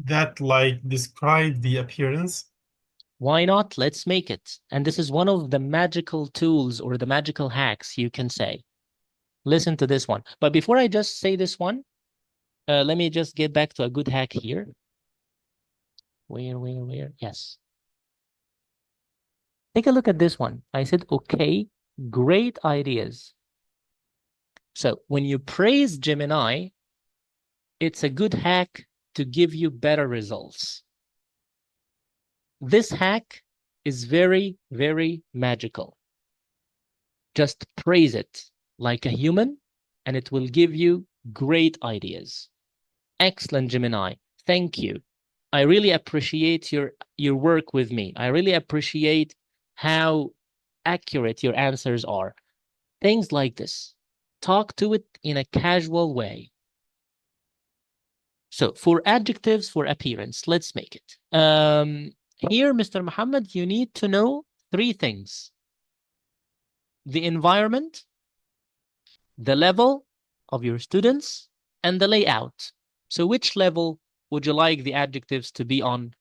that like describe the appearance? Why not? Let's make it. And this is one of the magical tools or the magical hacks you can say. Listen to this one. But before I just say this one, let me just get back to a good hack here. Where? Yes. Take a look at this one. I said, okay, great ideas. So when you praise Gemini, it's a good hack to give you better results. This hack is very, very magical. Just praise it like a human, and it will give you great ideas. Excellent, Gemini. Thank you. I really appreciate your work with me. I really appreciate how accurate your answers are. Things like this. Talk to it in a casual way. So for adjectives, for appearance, let's make it. Here, Mr. Muhammad, you need to know 3 things. The environment, the level of your students, and the layout. So which level would you like the adjectives to be on?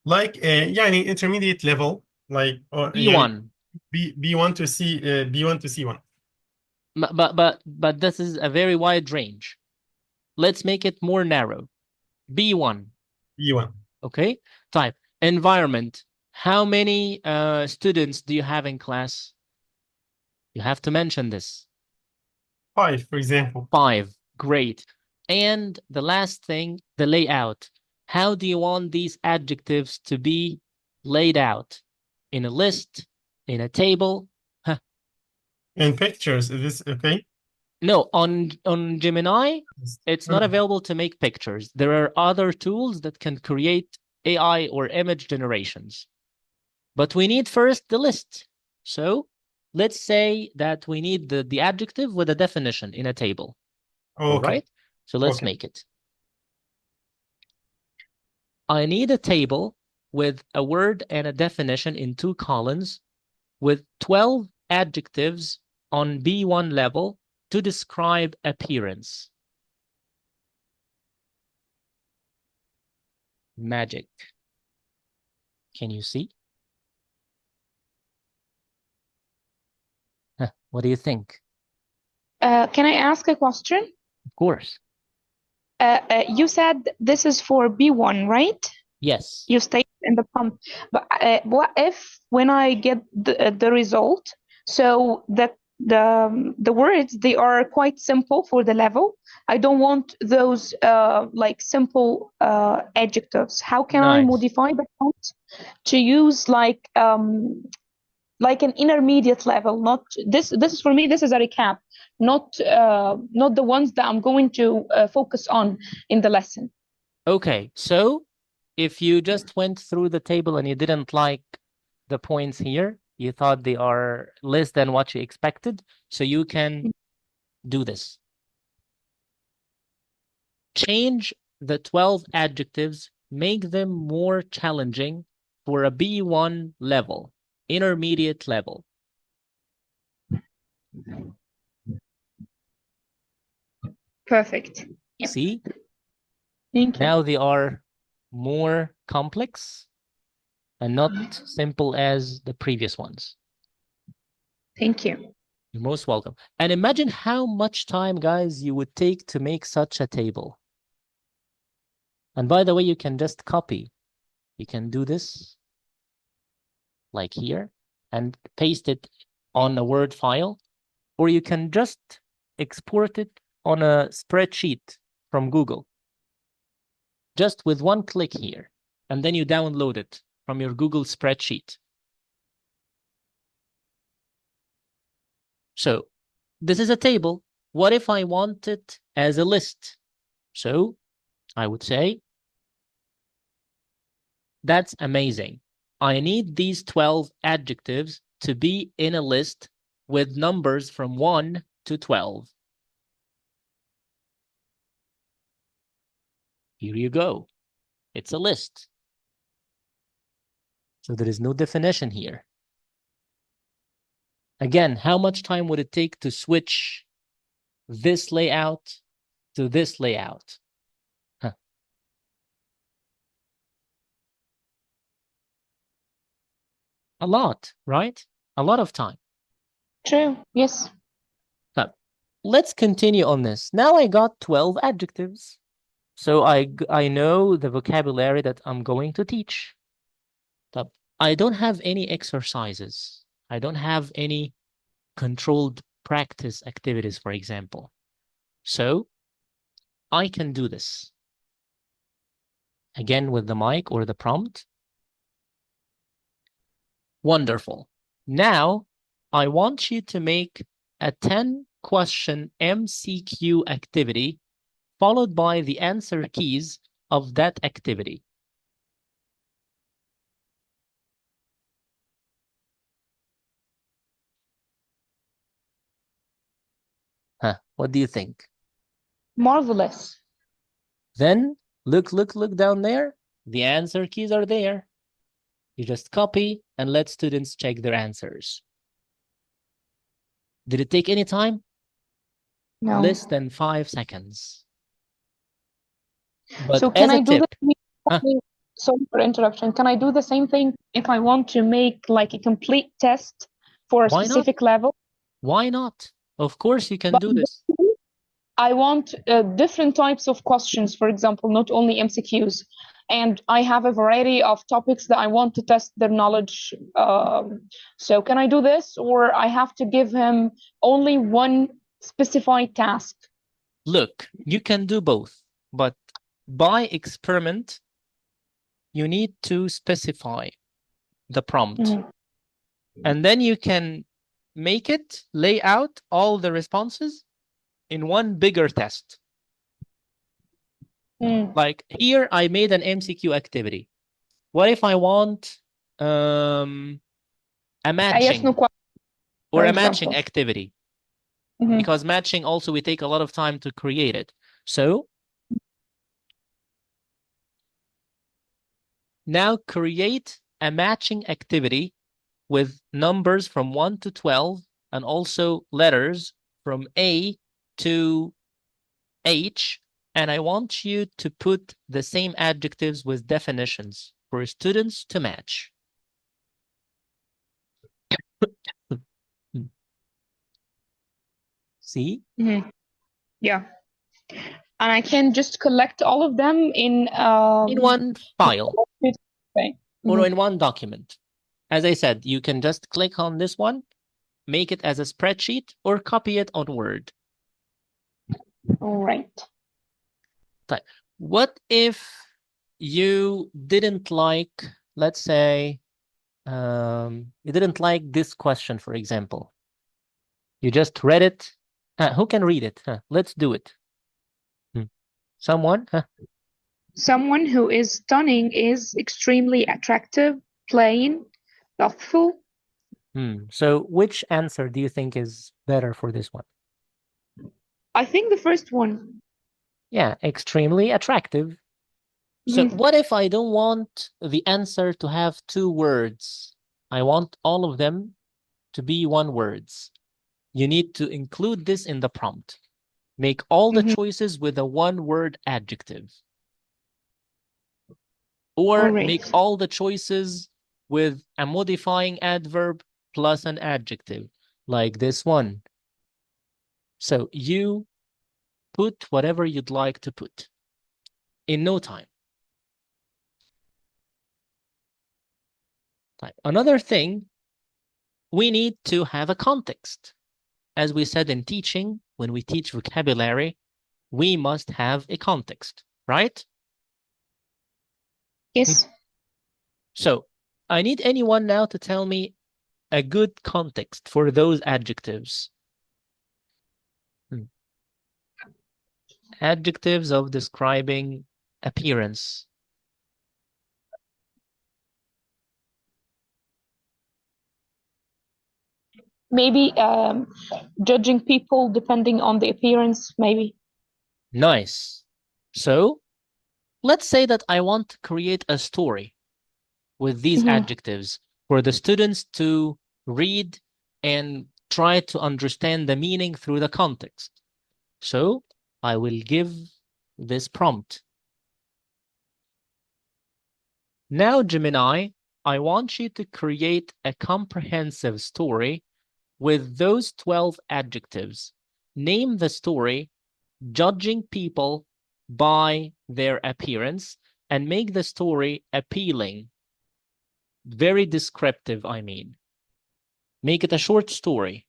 Like يعني intermediate level, like, or B1. B1 to C, B1 to C1. But this is a very wide range. Let's make it more narrow. B1. B1. Okay. Type environment. How many students do you have in class? You have to mention this. 5, for example. 5. Great. And the last thing, the layout. How do you want these adjectives to be laid out? In a list? In a table? Huh. In pictures, is this okay? No, on Gemini, it's not available to make pictures. There are other tools that can create AI or image generations. But we need first the list. So let's say that we need the adjective with a definition in a table. Okay. All right? So let's make it. I need a table with a word and a definition in 2 columns with 12 adjectives on B1 level to describe appearance. Magic. Can you see? What do you think? Can I ask a question? Of course. You said this is for B1, right? Yes. You stated in the prompt. But what if when I get the result, so that the words, they are quite simple for the level. I don't want those like simple adjectives. How can I modify the prompt to use like an intermediate level? Not this is for me, this is a recap, not the ones that I'm going to focus on in the lesson. Okay, so if you just went through the table and you didn't like the points here, you thought they are less than what you expected, so you can do this. Change the 12 adjectives, make them more challenging for a B1 level, intermediate level. Perfect. Yep. See? Thank you. Now they are more complex and not simple as the previous ones. Thank you. You're most welcome. And imagine how much time, guys, you would take to make such a table. And by the way, you can just copy. You can do this like here, and paste it on a Word file, or you can just export it on a spreadsheet from Google, just with one click here, and then you download it from your Google spreadsheet. So this is a table. What if I want it as a list? So I would say, that's amazing. I need these 12 adjectives to be in a list with numbers from 1 to 12. Here you go. It's a list. So there is no definition here. Again, how much time would it take to switch this layout to this layout? Huh. A lot, right? A lot of time. True, yes. But let's continue on this. Now I got 12 adjectives. So I know the vocabulary that I'm going to teach. But I don't have any exercises. I don't have any controlled practice activities, for example. So I can do this. Again, with the mic or the prompt. Wonderful. Now, I want you to make a 10-question MCQ activity followed by the answer keys of that activity. Huh, what do you think? Marvelous. Then look down there. The answer keys are there. You just copy and let students check their answers. Did it take any time? No. Less than 5 seconds. But So as can a I do tip, sorry for interruption. Can I do the same thing if I want to make like a complete test for a Why not? specific level? Why not? Of course you can But do this. I want different types of questions, for example, not only MCQs. And I have a variety of topics that I want to test their knowledge. So can I do this, or I have to give him only one specified task? Look, you can do both, but by experiment, you need to specify the prompt. And then you can make it lay out all the responses in one bigger test. Like here, I made an MCQ activity. What if I want a matching or a matching activity? Because matching also, we take a lot of time to create it. So now create a matching activity with numbers from 1 to 12 and also letters from A to H. And I want you to put the same adjectives with definitions for students to match. See? Yeah. And I can just collect all of them in one file or Mhm. in one document. As I said, you can just click on this one, make it as a spreadsheet, or copy it on Word. All right. But what if you didn't like, let's say, you didn't like this question, for example. You just read it. Who can read it? Let's do it. Someone? Someone who is stunning is extremely attractive, plain, thoughtful. So which answer do you think is better for this one? I think the first one. Yeah, extremely attractive. So what if I don't want the answer to have 2 words? I want all of them to be 1 words. You need to include this in the prompt. Make all the choices with a 1-word adjective. Or make all the choices with a modifying adverb plus an adjective, like this one. So you put whatever you'd like to put in no time. Another thing, we need to have a context. As we said in teaching, when we teach vocabulary, we must have a context, right? Yes. So I need anyone now to tell me a good context for those adjectives. Adjectives of describing appearance. Maybe judging people depending on the appearance, maybe. Nice. So let's say that I want to create a story with these adjectives for the students to read and try to understand the meaning through the context. So I will give this prompt. Now, Gemini, I want you to create a comprehensive story with those 12 adjectives. Name the story, judging people by their appearance, and make the story appealing. Very descriptive, I mean. Make it a short story.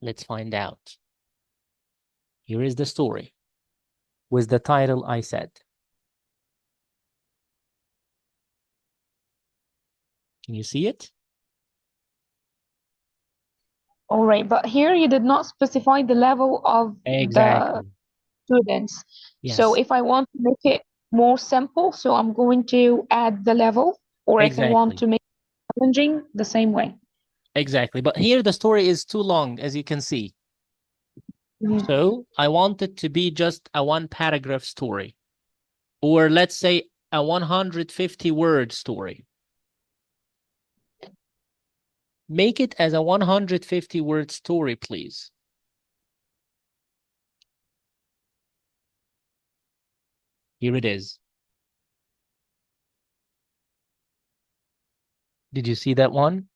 Let's find out. Here is the story with the title I said. Can you see it? All right, but here you did not specify the level of the students. Yes. So if I want to make it more simple, so I'm going to add the level, or if I want to make it challenging, the same way. Exactly, but here the story is too long, as you can see. So I want it to be just a one paragraph story, or let's say a 150 word story. Make it as a 150 word story, please. Here it is. Did you see that one?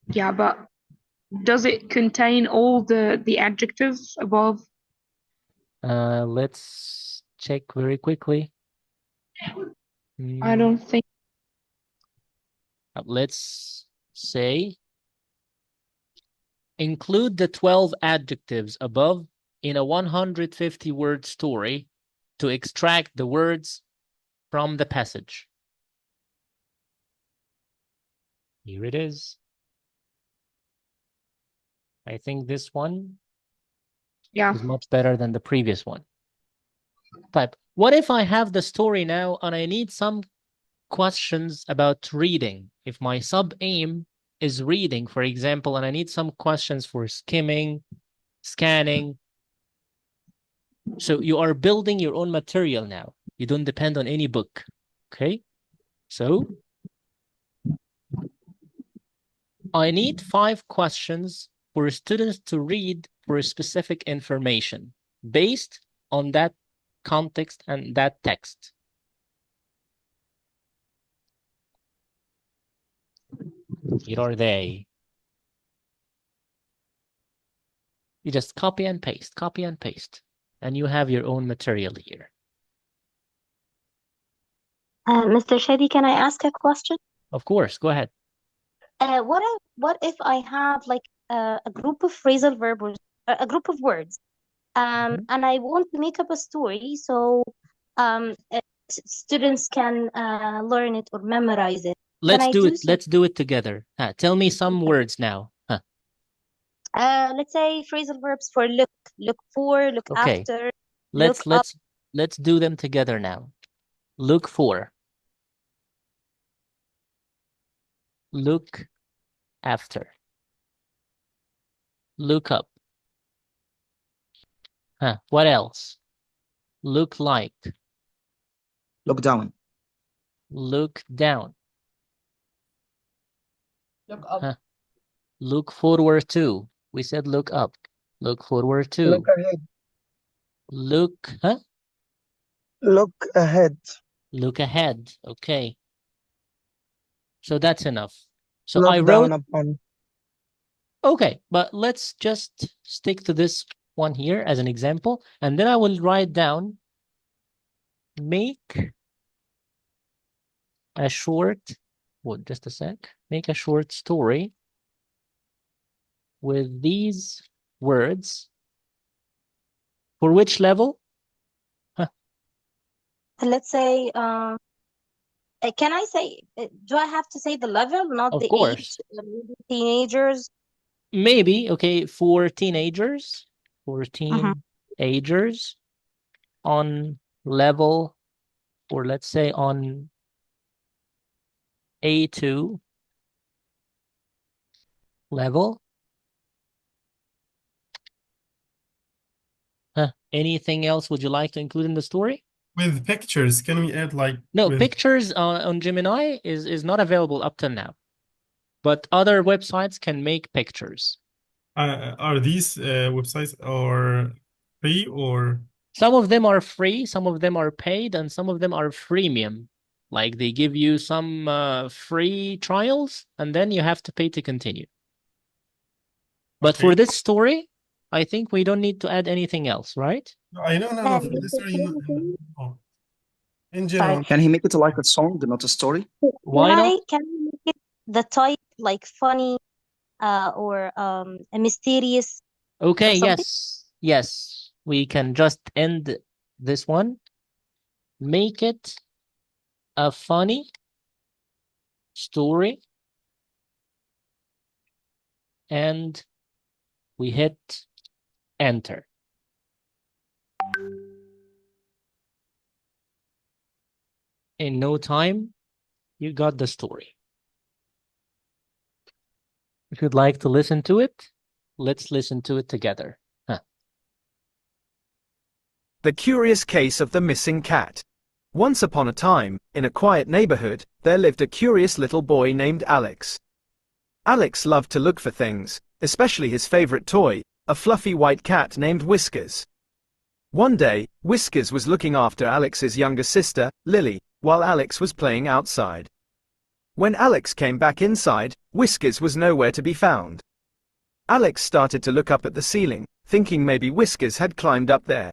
Yeah, but does it contain all the adjectives above? Let's check very quickly. I don't think. Let's say include the 12 adjectives above in a 150 word story to extract the words from the passage. Here it is. I think this one is much better than the previous one. But what if I have the story now and I need some questions about reading? If my sub-aim is reading, for example, and I need some questions for skimming, scanning. So you are building your own material now. You don't depend on any book. Okay? So I need 5 questions for students to read for specific information based on that context and that text. Here are they. You just copy and paste, and you have your own material here. Mr. Shadi, can I ask a question? Of course, go ahead. What if I have like a group of phrasal verbs or a group of words, and I want to make up a story so students can learn it or memorize it. Let's Can I do it. do so? Let's do it together. Tell me some words now. Let's say phrasal verbs for look for, look Okay. after, Let's look up. let's do them together now. Look for. Look after. Look up. What else? Look like. Look down. Look down. Look up. Look forward to. We said look up. Look forward to. Look ahead. Look, Look ahead. Look ahead. Okay. So that's enough. So Look I down wrote. upon. Okay, but let's just stick to this one here as an example, and then I will write down make a short, what, just a sec. Make a short story with these words. For which level? Let's say, can I say, do I have to say the level, not Of the course. age? Maybe teenagers. Maybe, okay, for teenagers, on level, or let's say on A2 level. Anything else would you like to include in the story? With pictures, can we add like No, with pictures on Gemini is not available up till now, but other websites can make pictures. are these websites or free or? Some of them are free, some of them are paid, and some of them are freemium. Like they give you some free trials, and then you have to pay to continue. But for this story, I think we don't need to add anything else, right? I know, no, for this story, no. In general. Can he make it like a song, not a story? Why not? Can I make it the type like funny or a mysterious Okay, or something? yes. We can just end this one. Make it a funny story. And we hit enter. In no time, you got the story. If you'd like to listen to it, let's listen to it together. The Curious Case of the Missing Cat. Once upon a time, in a quiet neighborhood, there lived a curious little boy named Alex. Alex loved to look for things, especially his favorite toy, a fluffy white cat named Whiskers. One day, Whiskers was looking after Alex's younger sister, Lily, while Alex was playing outside. When Alex came back inside, Whiskers was nowhere to be found. Alex started to look up at the ceiling, thinking maybe Whiskers had climbed up there.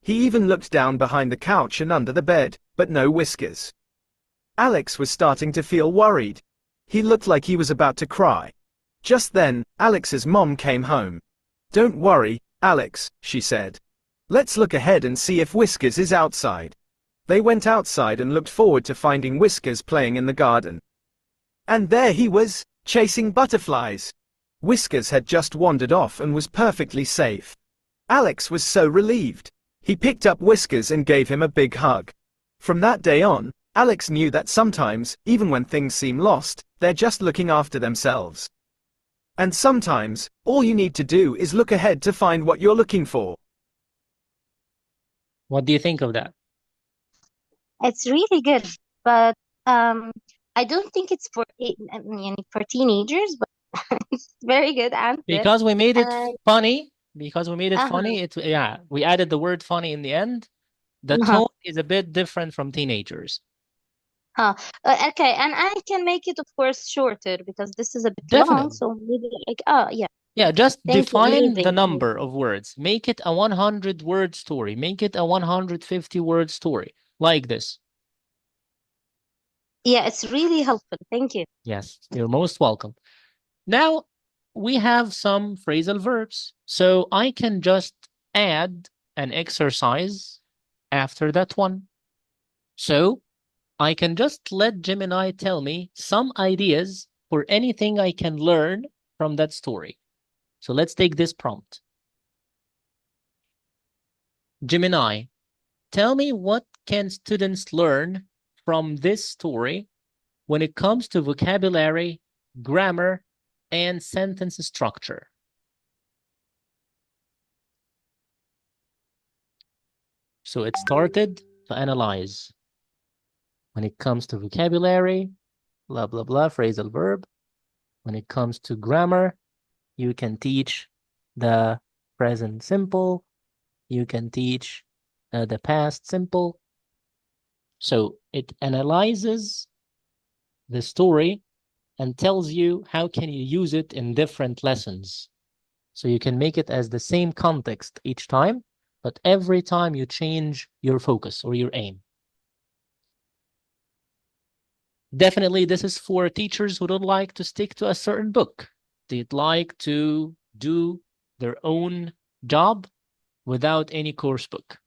He even looked down behind the couch and under the bed, but no Whiskers. Alex was starting to feel worried. He looked like he was about to cry. Just then, Alex's mom came home. "Don't worry, Alex," she said. "Let's look ahead and see if Whiskers is outside." They went outside and looked forward to finding Whiskers playing in the garden. And there he was, chasing butterflies. Whiskers had just wandered off and was perfectly safe. Alex was so relieved. He picked up Whiskers and gave him a big hug. From that day on, Alex knew that sometimes, even when things seem lost, they're just looking after themselves. And sometimes, all you need to do is look ahead to find what you're looking for. What do you think of that? It's really good, but I don't think it's for for teenagers, but it's very good answer. Because we made it funny. Uh-huh. We added the word funny in the end. The Uh-huh. tone is a bit different from teenagers. Okay, and I can make it, of course, shorter because this is a bit long. Definitely. So maybe like, yeah. Yeah, just Thank you. define the Amazing. number of words. Make it a 100-word story. Make it a 150-word story. Like this. Yeah, it's really helpful. Thank you. Yes, you're most welcome. Now, we have some phrasal verbs. So I can just add an exercise after that one. So I can just let Gemini tell me some ideas for anything I can learn from that story. So let's take this prompt. Gemini, tell me what can students learn from this story when it comes to vocabulary, grammar, and sentence structure. So it started to analyze. When it comes to vocabulary, blah, blah, blah, phrasal verb. When it comes to grammar, you can teach the present simple. You can teach the past simple. So it analyzes the story and tells you how can you use it in different lessons. So you can make it as the same context each time, but every time you change your focus or your aim. Definitely, this is for teachers who don't like to stick to a certain book. They'd like to do their own job without any course book.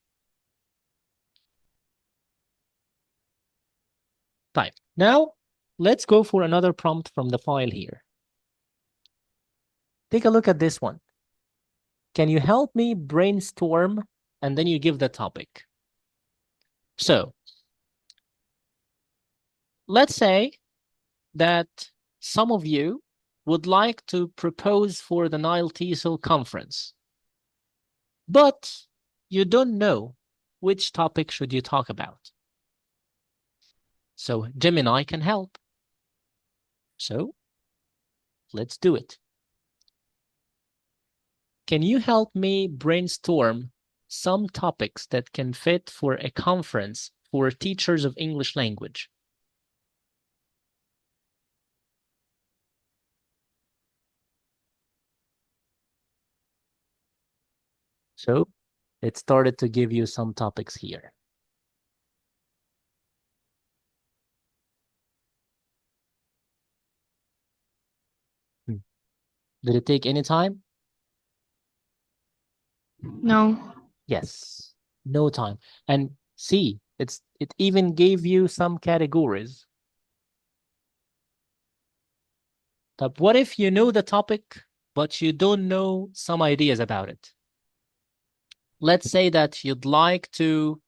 Type. Now, let's go for another prompt from the file here. Take a look at this one. Can you help me brainstorm? And then you give the topic. So, let's say that some of you would like to propose for the Nile TESOL conference, but you don't know which topic should you talk about. So Gemini can help. So let's do it. Can you help me brainstorm some topics that can fit for a conference for teachers of English language? So it started to give you some topics here. Did it take any time? No. Yes, no time. And see, it even gave you some categories. But what if you know the topic, but you don't know some ideas about it? Let's say that you'd like to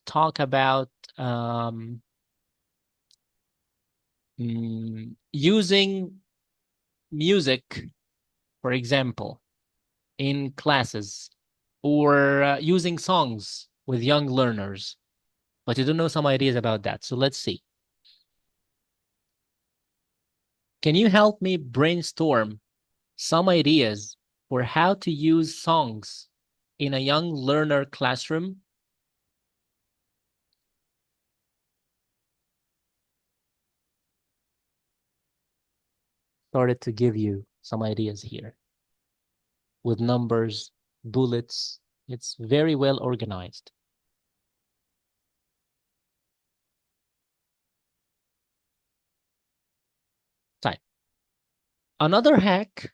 talk about using music, for example, in classes, or using songs with young learners, but you don't know some ideas about that. So let's see. Can you help me brainstorm some ideas for how to use songs in a young learner classroom? Started to give you some ideas here with numbers, bullets. It's very well organized. Type. Another hack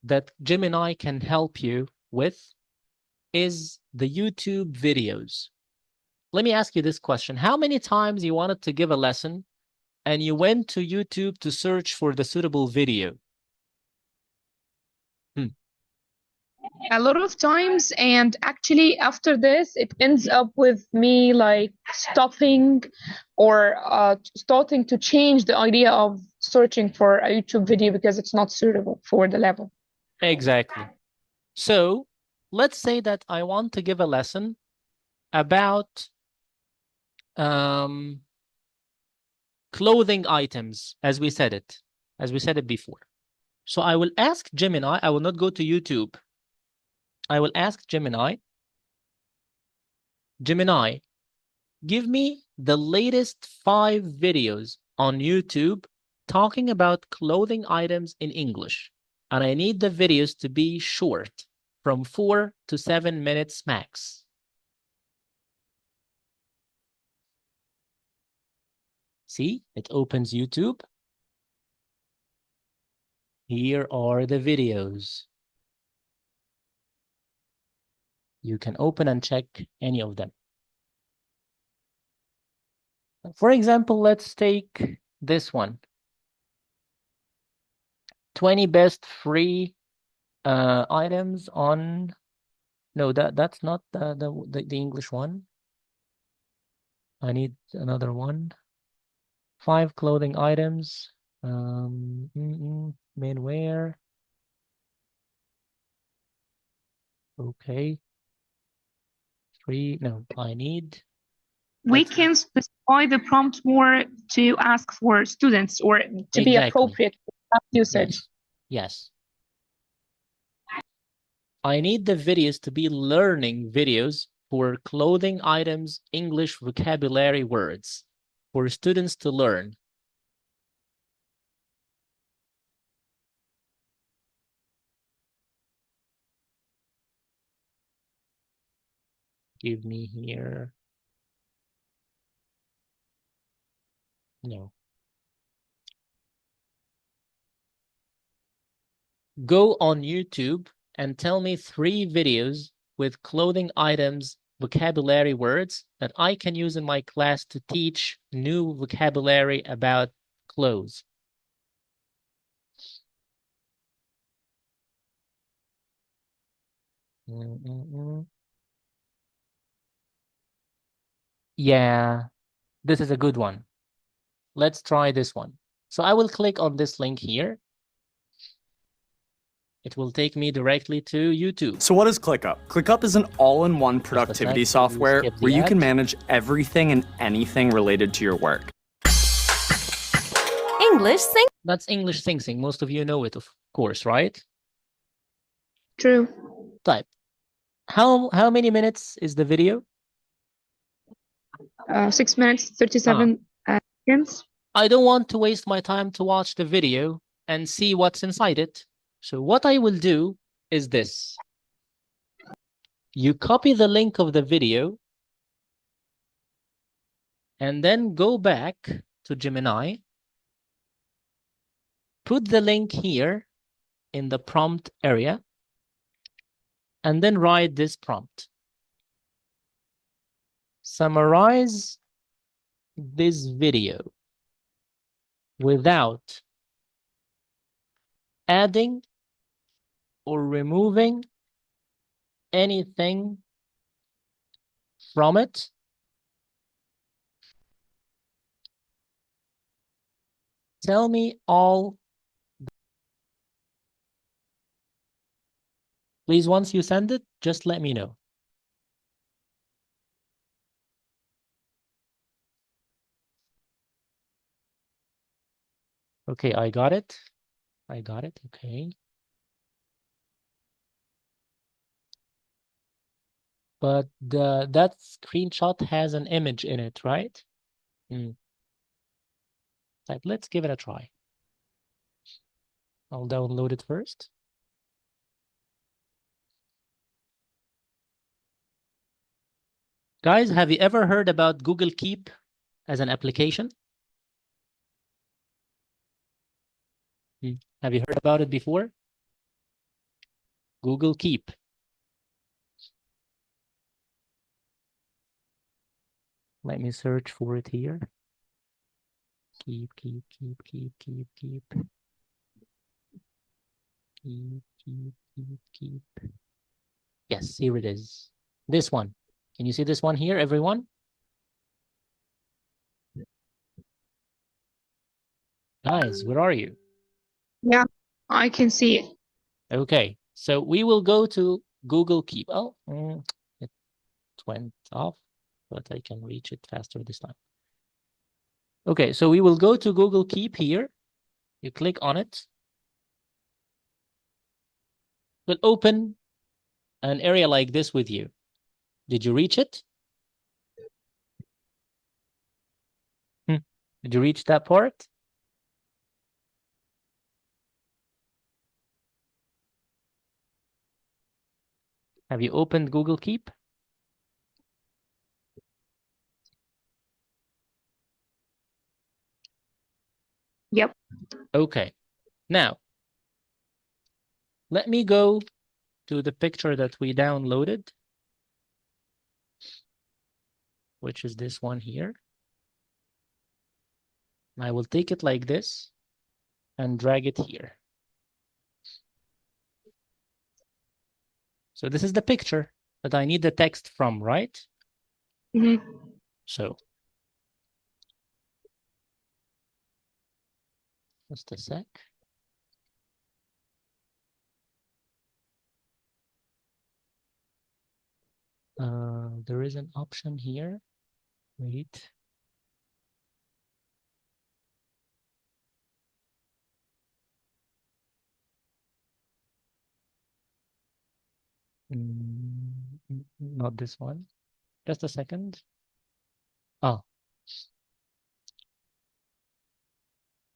that Gemini can help you with is the YouTube videos. Let me ask you this question. How many times you wanted to give a lesson and you went to YouTube to search for the suitable video? A lot of times, and actually after this it ends up with me like stopping or starting to change the idea of searching for a YouTube video because it's not suitable for the level. Exactly. So let's say that I want to give a lesson about clothing items, as we said it before. So I will ask Gemini, I will not go to YouTube. I will ask Gemini, give me the latest 5 videos on YouTube talking about clothing items in English. And I need the videos to be short, from 4 to 7 minutes max. See, it opens YouTube. Here are the videos. You can open and check any of them. For example, let's take this one. 20 best free items on... No, that's not the English one. I need another one. 5 clothing items. Men wear. Okay. 3. No, I need... We can specify the prompt more to ask for students or to be appropriate for that usage. Yes. I need the videos to be learning videos for clothing items, English vocabulary words, for students to learn. Give me here. No. go on YouTube and tell me 3 videos with clothing items, vocabulary words that I can use in my class to teach new vocabulary about clothes. Yeah, this is a good one. Let's try this one. So I will click on this link here. It will take me directly to YouTube. So what is ClickUp? ClickUp is an all-in-one productivity software where you can manage everything and anything related to your work. English Sing. That's English Sing Sing. Most of you know it, of course, right? True. Type. How many minutes is the video? 6 minutes, 37 seconds. I don't want to waste my time to watch the video and see what's inside it. So what I will do is this. You copy the link of the video and then go back to Gemini. Put the link here in the prompt area and then write this prompt. Summarize this video without adding or removing anything from it. Tell me all. Please, once you send it, just let me know. Okay, I got it. I got it. Okay. But that screenshot has an image in it, right? Type, let's give it a try. I'll download it first. Guys, have you ever heard about Google Keep as an application? Have you heard about it before? Google Keep. Let me search for it here. Keep. Yes, here it is. This one. Can you see this one here, everyone? Guys, where are you? Yeah, I can see it. Okay, so we will go to Google Keep. Oh, it went off, but I can reach it faster this time. Okay, so we will go to Google Keep here. You click on it. It will open an area like this with you. Did you reach it? Did you reach that part? Have you opened Google Keep? Yep. Okay. Now, let me go to the picture that we downloaded, which is this one here. I will take it like this and drag it here. So this is the picture that I need the text from, right? So just a sec. There is an option here. Wait. Not this one. Just a second. Oh.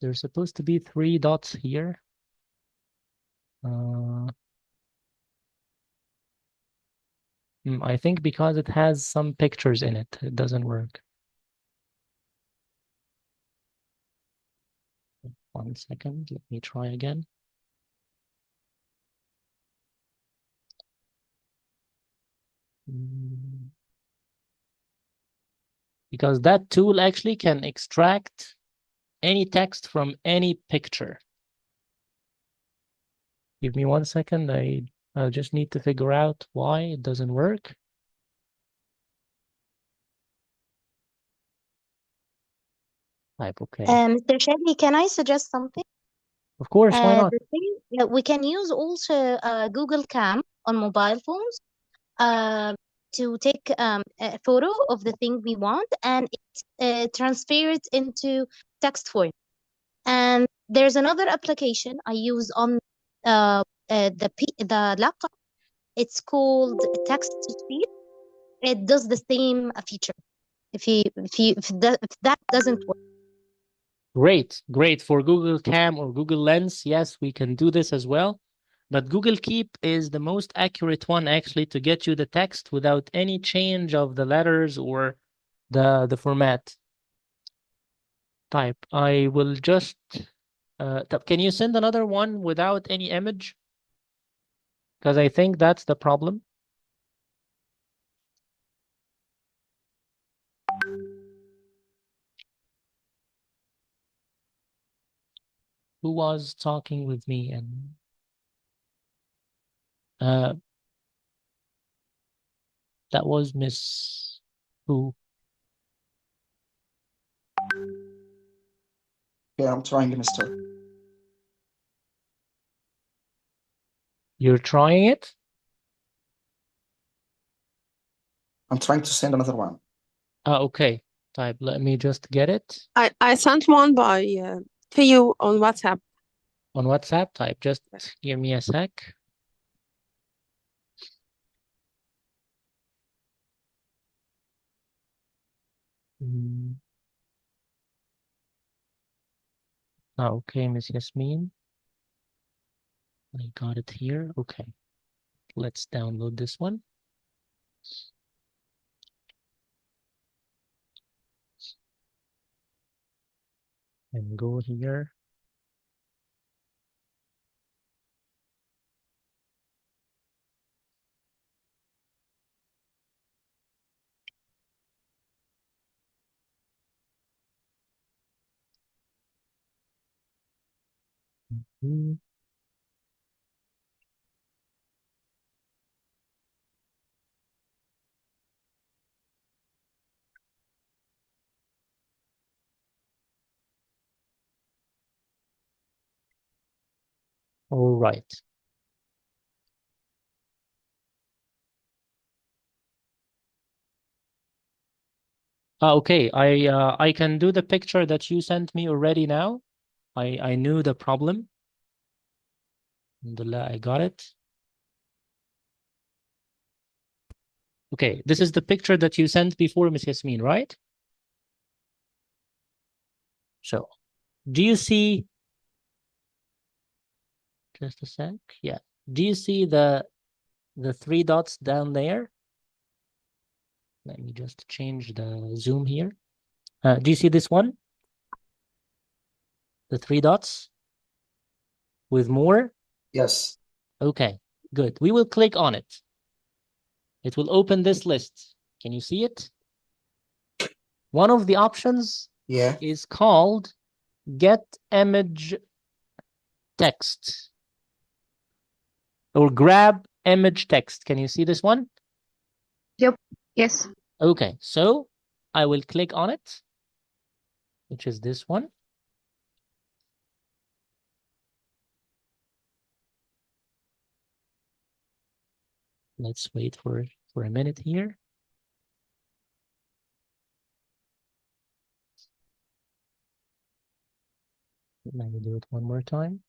There's supposed to be 3 dots here. I think because it has some pictures in it, it doesn't work. 1 second, let me try again. Because that tool actually can extract any text from any picture. Give me 1 second. I just need to figure out why it doesn't work. Type okay. Mr. Shadi, can I suggest something? Of course, why not? The thing, we can use also Google Cam on mobile phones to take a photo of the thing we want, and it transfer it into text form. And there's another application I use on the laptop. It's called Text to Speech. It does the same feature. If that doesn't work. Great, great. For Google Cam or Google Lens, yes, we can do this as well. But Google Keep is the most accurate one actually to get you the text without any change of the letters or the format. Type. I will just can you send another one without any image? Because I think that's the problem. Who was talking with me? And that was Miss who? Yeah, I'm trying, mister. You're trying it? I'm trying to send another one. Okay. Type. Let me just get it. I sent one by to you on WhatsApp. On WhatsApp, type. Just give me a sec. Okay, Miss Yasmin. I got it here. Okay. Let's download this one. And go here. All right. Okay, I can do the picture that you sent me already now. I knew the problem. Alhamdulillah, I got it. Okay, this is the picture that you sent before, Miss Yasmin, right? So, do you see? Just a sec. Yeah. Do you see the 3 dots down there? Let me just change the zoom here. Do you see this one? The 3 dots with more? Yes. Okay, good. We will click on it. It will open this list. Can you see it? One of the options is called Get Image Text or Grab Image Text. Can you see this one? Yep. Yes. Okay, so I will click on it, which is this one. Let's wait for a minute here. Let me do it one more time.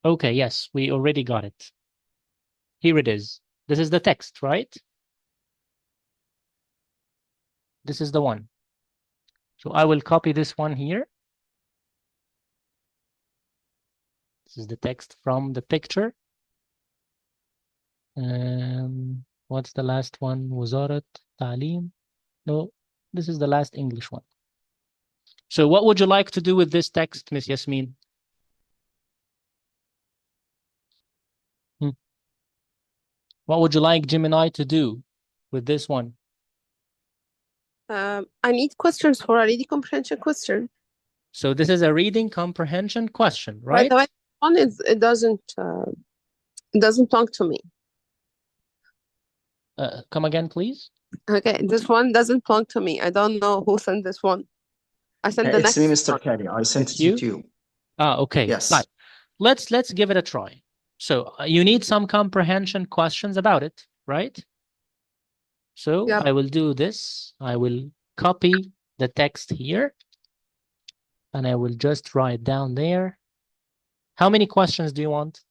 Okay, yes, we already got it. Here it is. This is the text, right? This is the one. So I will copy this one here. This is the text from the picture. What's the last one? وزارة تعليم. No, this is the last English one. So what would you like to do with this text, Miss Yasmin? What would you like Gemini to do with this one? I need questions for a reading comprehension question. So this is a reading comprehension question, By right? the way, one is it doesn't belong to me. Come again, please. Okay, this one doesn't belong to me. I don't know who sent this one. I sent the It's next me, Mr. one. Kelly. I sent It's it you? to you. Ah, okay. Yes. Right. Let's give it a try. So you need some comprehension questions about it, right? So Yep. I will do this. I will copy the text here, and I will just write down there. How many questions do you want?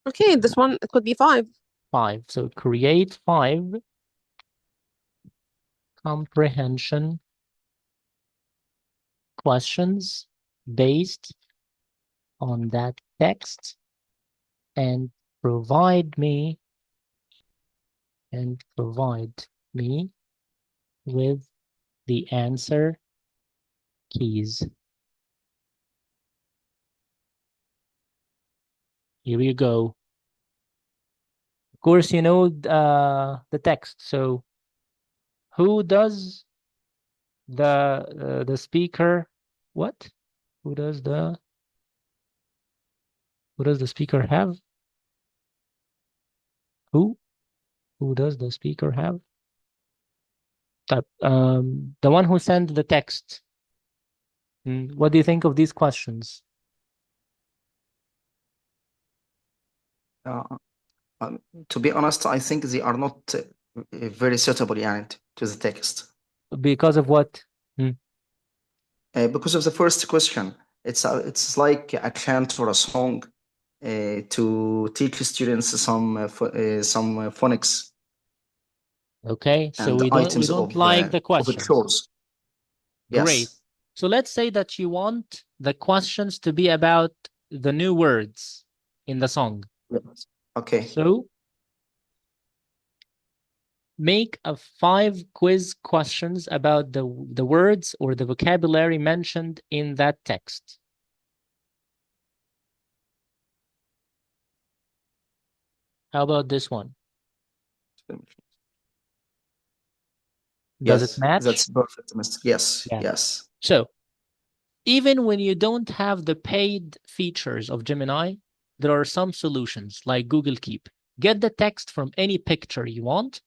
Okay, this one, it could be 5. 5. So create 5 comprehension questions based on that text and provide me with the answer keys. Here you go. Of course, you know the text. So who does the speaker what? Who does the speaker have? Who does the speaker have? The one who sent the text. What do you think of these questions? To be honest, I think they are not very suitable to the text. Because of what? Because of the first question, it's like a chant or a song to teach students some phonics. Okay, so and we don't items like the of questions. chores. Great. Yes. So let's say that you want the questions to be about the new words in the song. Yes. Okay. So make 5 quiz questions about the words or the vocabulary mentioned in that text. How about this one? Does it match? That's perfect, Mr. Yes. Yeah. Yes. So even when you don't have the paid features of Gemini, there are some solutions like Google Keep. Get the text from any picture you want.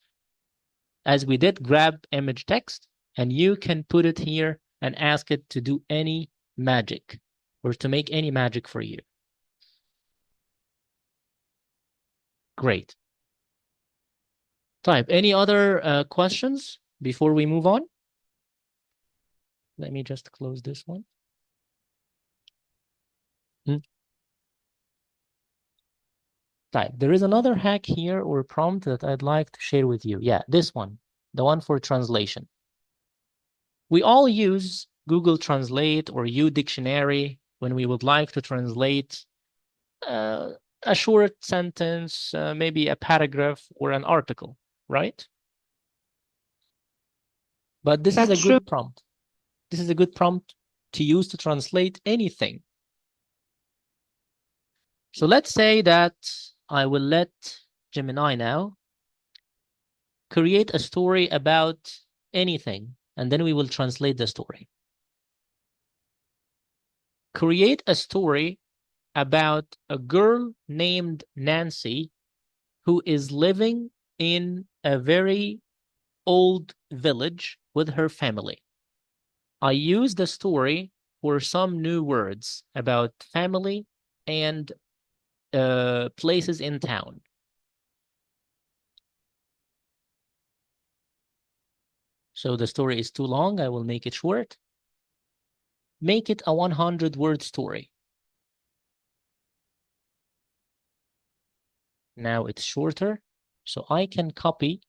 As we did, grab image text, and you can put it here and ask it to do any magic or to make any magic for you. Great. Type any other questions before we move on? Let me just close this one. Type. There is another hack here or prompt that I'd like to share with you. Yeah, this one, the one for translation. We all use Google Translate or U-Dictionary when we would like to translate a short sentence, maybe a paragraph or an article, right? But this is a good prompt. This is a good prompt to use to translate anything. So let's say that I will let Gemini now create a story about anything, and then we will translate the story. Create a story about a girl named Nancy who is living in a very old village with her family. I use the story for some new words about family and places in town. So the story is too long. I will make it short. Make it a 100-word story. Now it's shorter, so I can copy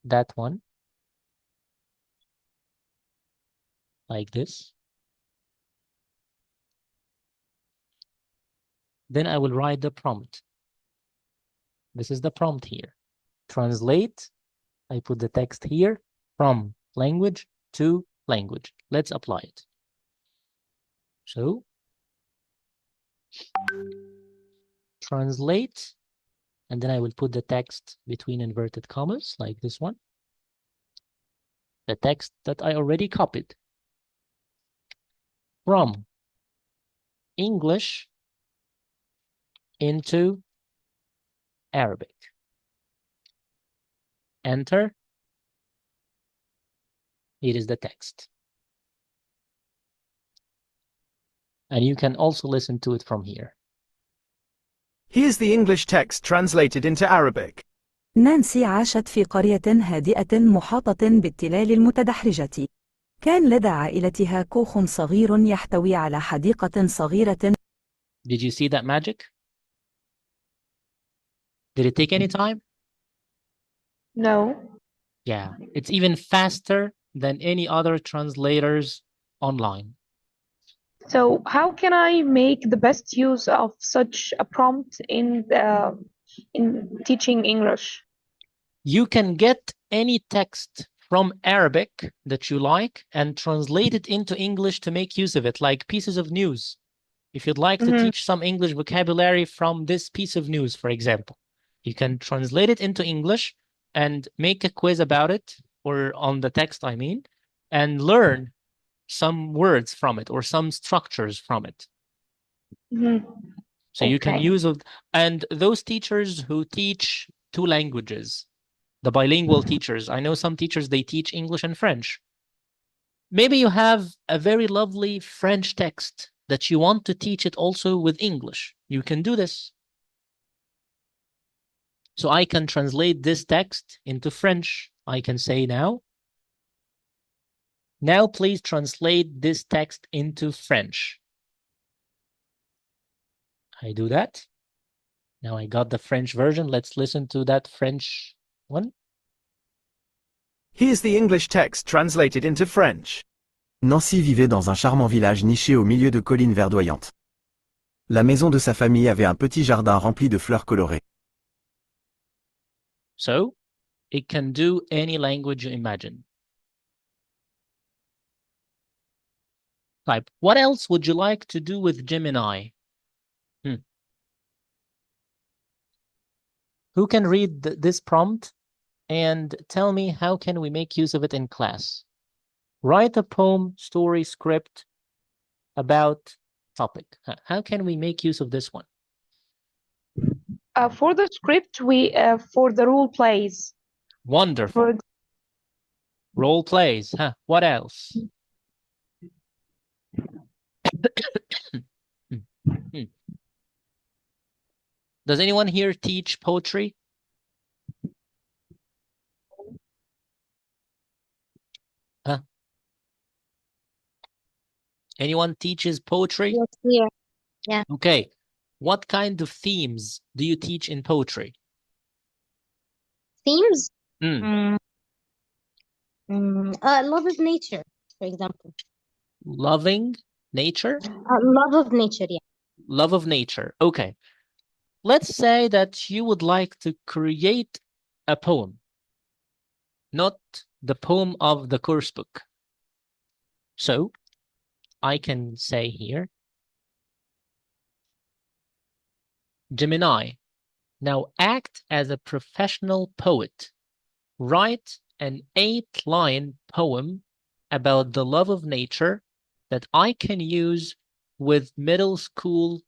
that one like this. Then I will write the prompt. This is the prompt here. Translate, I put the text here, from language to language. Let's apply it. So, translate, and then I will put the text between inverted commas, like this one. The text that I already copied. From English into Arabic. Enter. It is the text. And you can also listen to it from here. Here's the English text translated into Arabic. نانسي عاشت في قرية هادئة محاطة بالتلال المتدحرجة. كان لدى عائلتها كوخ صغير يحتوي على حديقة صغيرة. Did you see that magic? Did it take any time? No. Yeah, it's even faster than any other translators online. So how can I make the best use of such a prompt in teaching English? You can get any text from Arabic that you like and translate it into English to make use of it, like pieces of news. If you'd like to teach some English vocabulary from this piece of news, for example, you can translate it into English and make a quiz about it, or on the text, I mean, and learn some words from it or some structures from it. So you can use it. And those teachers who teach two languages, the bilingual teachers, I know some teachers, they teach English and French. Maybe you have a very lovely French text that you want to teach it also with English. You can do this. So I can translate this text into French. I can say now please translate this text into French. I do that. Now I got the French version. Let's listen to that French one. Here's the English text translated into French. Nancy vivait dans un charmant village niché au milieu de collines verdoyantes. La maison de sa famille avait un petit jardin rempli de fleurs colorées. So, it can do any language you imagine. Type, what else would you like to do with Gemini? Who can read this prompt and tell me how can we make use of it in class? Write a poem, story, script about topic. How can we make use of this one? For the script, for the role plays. Wonderful. Role plays. What else? Does anyone here teach poetry? Anyone teaches poetry? Yes, yeah. Okay. What kind of themes do you teach in poetry? Themes? Love of nature, for example. Loving nature? Love of nature, yeah. Love of nature. Okay. Let's say that you would like to create a poem, not the poem of the course book. So I can say here, Gemini, now act as a professional poet. Write an 8-line poem about the love of nature that I can use with middle school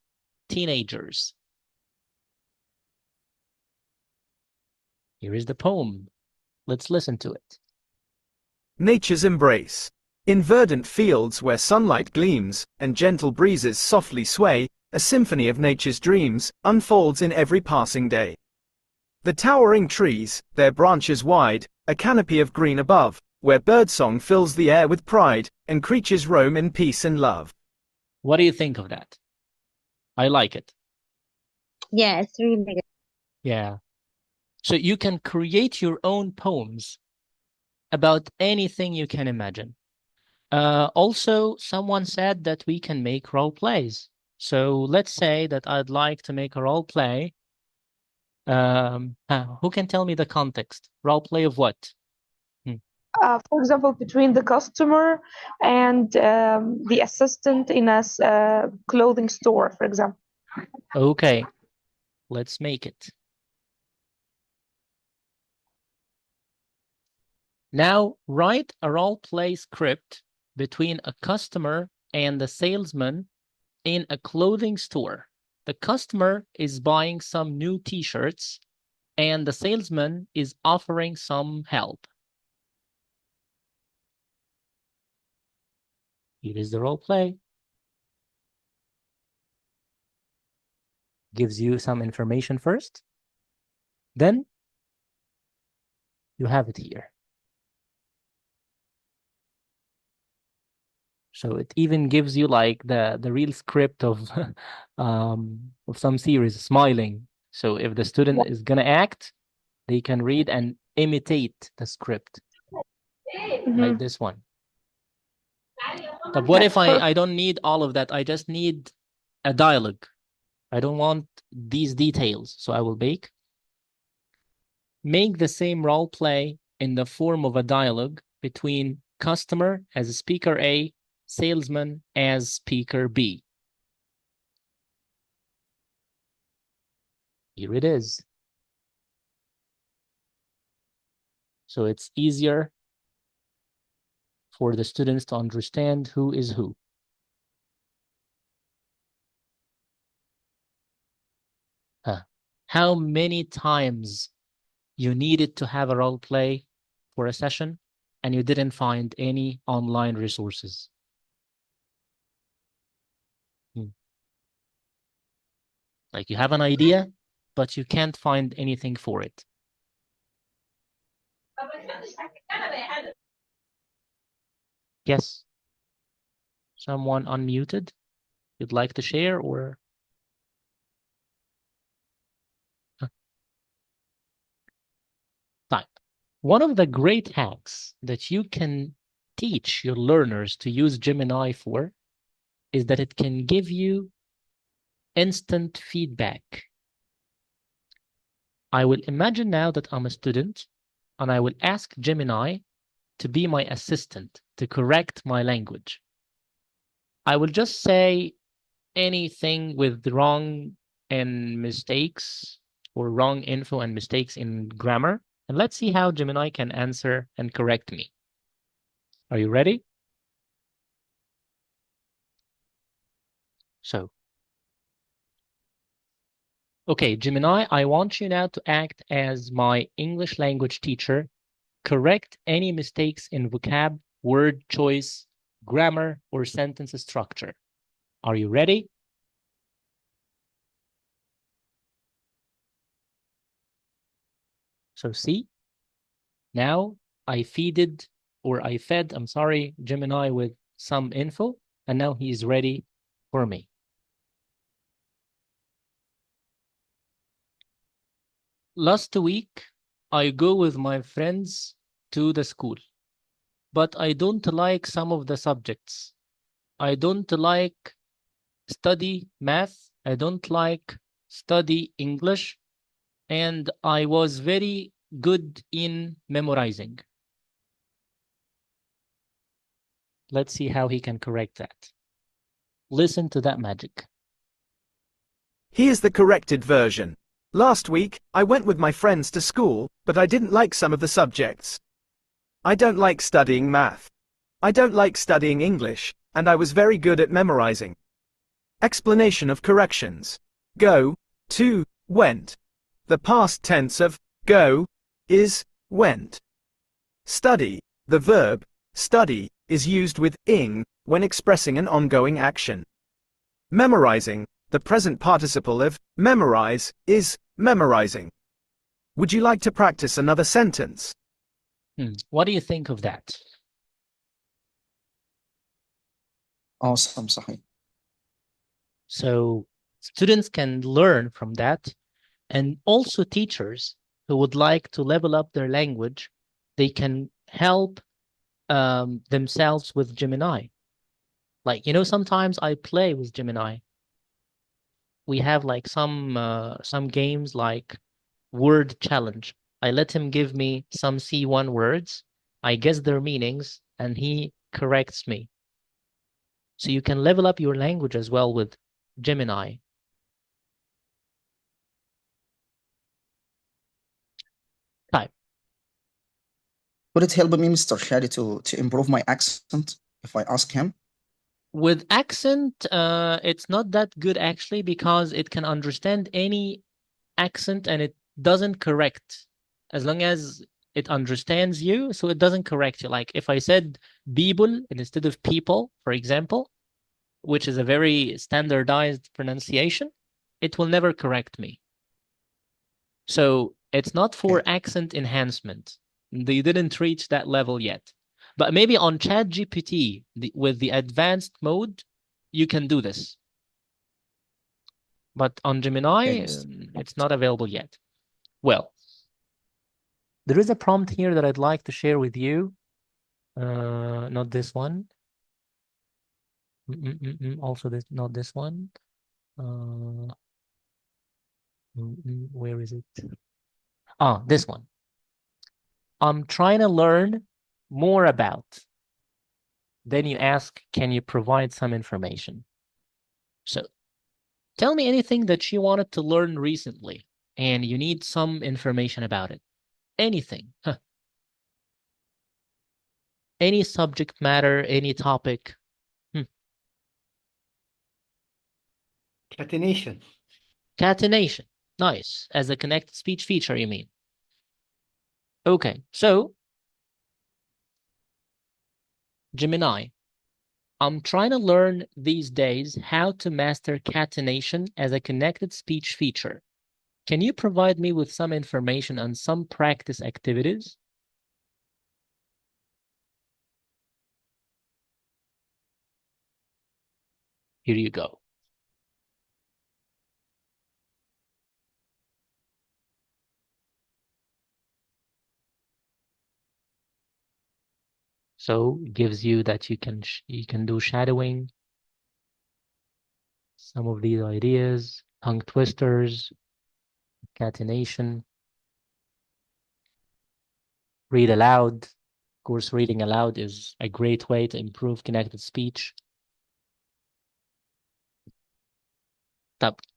teenagers. Here is the poem. Let's listen to it. Nature's embrace. In verdant fields where sunlight gleams, and gentle breezes softly sway, a symphony of nature's dreams unfolds in every passing day. The towering trees, their branches wide, a canopy of green above, where birdsong fills the air with pride, and creatures roam in peace and love. What do you think of that? I like it. Yeah, it's really good. Yeah. So you can create your own poems about anything you can imagine. Also, someone said that we can make role plays. So let's say that I'd like to make a role play Who can tell me the context? Role play of what? For example, between the customer and the assistant in a clothing store, for example. Okay, let's make it. Now, write a role play script between a customer and the salesman in a clothing store. The customer is buying some new t-shirts and the salesman is offering some help. Here is the role play. Gives you some information first. Then you have it here. So it even gives you like the real script of some series, smiling. So if the student is gonna act, they can read and imitate the script. Like this one. But what if I don't need all of that? I just need a dialogue. I don't want these details. So I will make the same role play in the form of a dialogue between customer as speaker A, salesman as speaker B. Here it is. So it's easier for the students to understand who is who. How many times you needed to have a role play for a session and you didn't find any online resources? Like you have an idea, but you can't find anything for it. Yes. Someone unmuted? You'd like to share or? Type. One of the great hacks that you can teach your learners to use Gemini for is that it can give you instant feedback. I will imagine now that I'm a student and I will ask Gemini to be my assistant to correct my language. I will just say anything with wrong and mistakes or wrong info and mistakes in grammar. And let's see how Gemini can answer and correct me. Are you ready? So, okay, Gemini, I want you now to act as my English language teacher. Correct any mistakes in vocab, word choice, grammar, or sentence structure. Are you ready? So see, now I fed Gemini with some info, and now he's ready for me. Last week, I go with my friends to the school, but I don't like some of the subjects. I don't like study math. I don't like study English. And I was very good in memorizing. Let's see how he can correct that. Listen to that magic. Here's the corrected version. Last week, I went with my friends to school, but I didn't like some of the subjects. I don't like studying math. I don't like studying English, and I was very good at memorizing. Explanation of corrections. Go, to, went. The past tense of go is went. Study, the verb study, is used with ing when expressing an ongoing action. Memorizing, the present participle of memorize, is memorizing. Would you like to practice another sentence? What do you think of that? Awesome, صحيح. So students can learn from that, and also teachers who would like to level up their language, they can help themselves with Gemini. Like, sometimes I play with Gemini. We have like some games like word challenge. I let him give me some C1 words. I guess their meanings, and he corrects me. So you can level up your language as well with Gemini. Type. Would it help me, Mr. Shadi, to improve my accent if I ask him? With accent, it's not that good actually, because it can understand any accent and it doesn't correct as long as it understands you. So it doesn't correct you. Like if I said people instead of people, for example, which is a very standardized pronunciation, it will never correct me. So it's not for accent enhancement. They didn't reach that level yet. But maybe on ChatGPT, with the advanced mode, you can do this. But on Gemini, it's not available yet. Well, there is a prompt here that I'd like to share with you. Not this one. Also, not this one. Where is it? This one. I'm trying to learn more about. Then you ask, can you provide some information? So tell me anything that you wanted to learn recently and you need some information about it. Anything. Any subject matter, any topic. Catenation. Catenation. Nice. As a connected speech feature, you mean? Okay, so Gemini, I'm trying to learn these days how to master catenation as a connected speech feature. Can you provide me with some information on some practice activities? Here you go. So it gives you that you can do shadowing, some of these ideas, tongue twisters, catenation, read aloud. Of course, reading aloud is a great way to improve connected speech.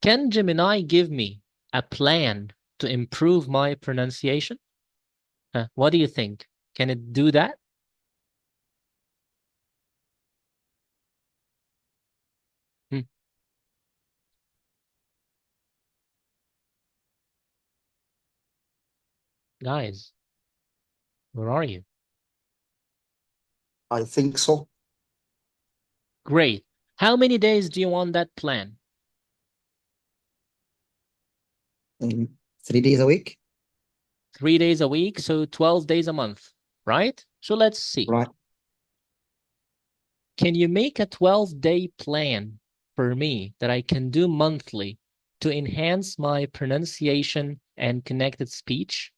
Can Gemini give me a plan to improve my pronunciation? What do you think? Can it do that? Guys, where are you? I think so. Great. How many days do you want that plan? 3 days a week. 3 days a week, so 12 days a month, right? So let's see. Right. Can you make a 12-day plan for me that I can do monthly to enhance my pronunciation and connected speech?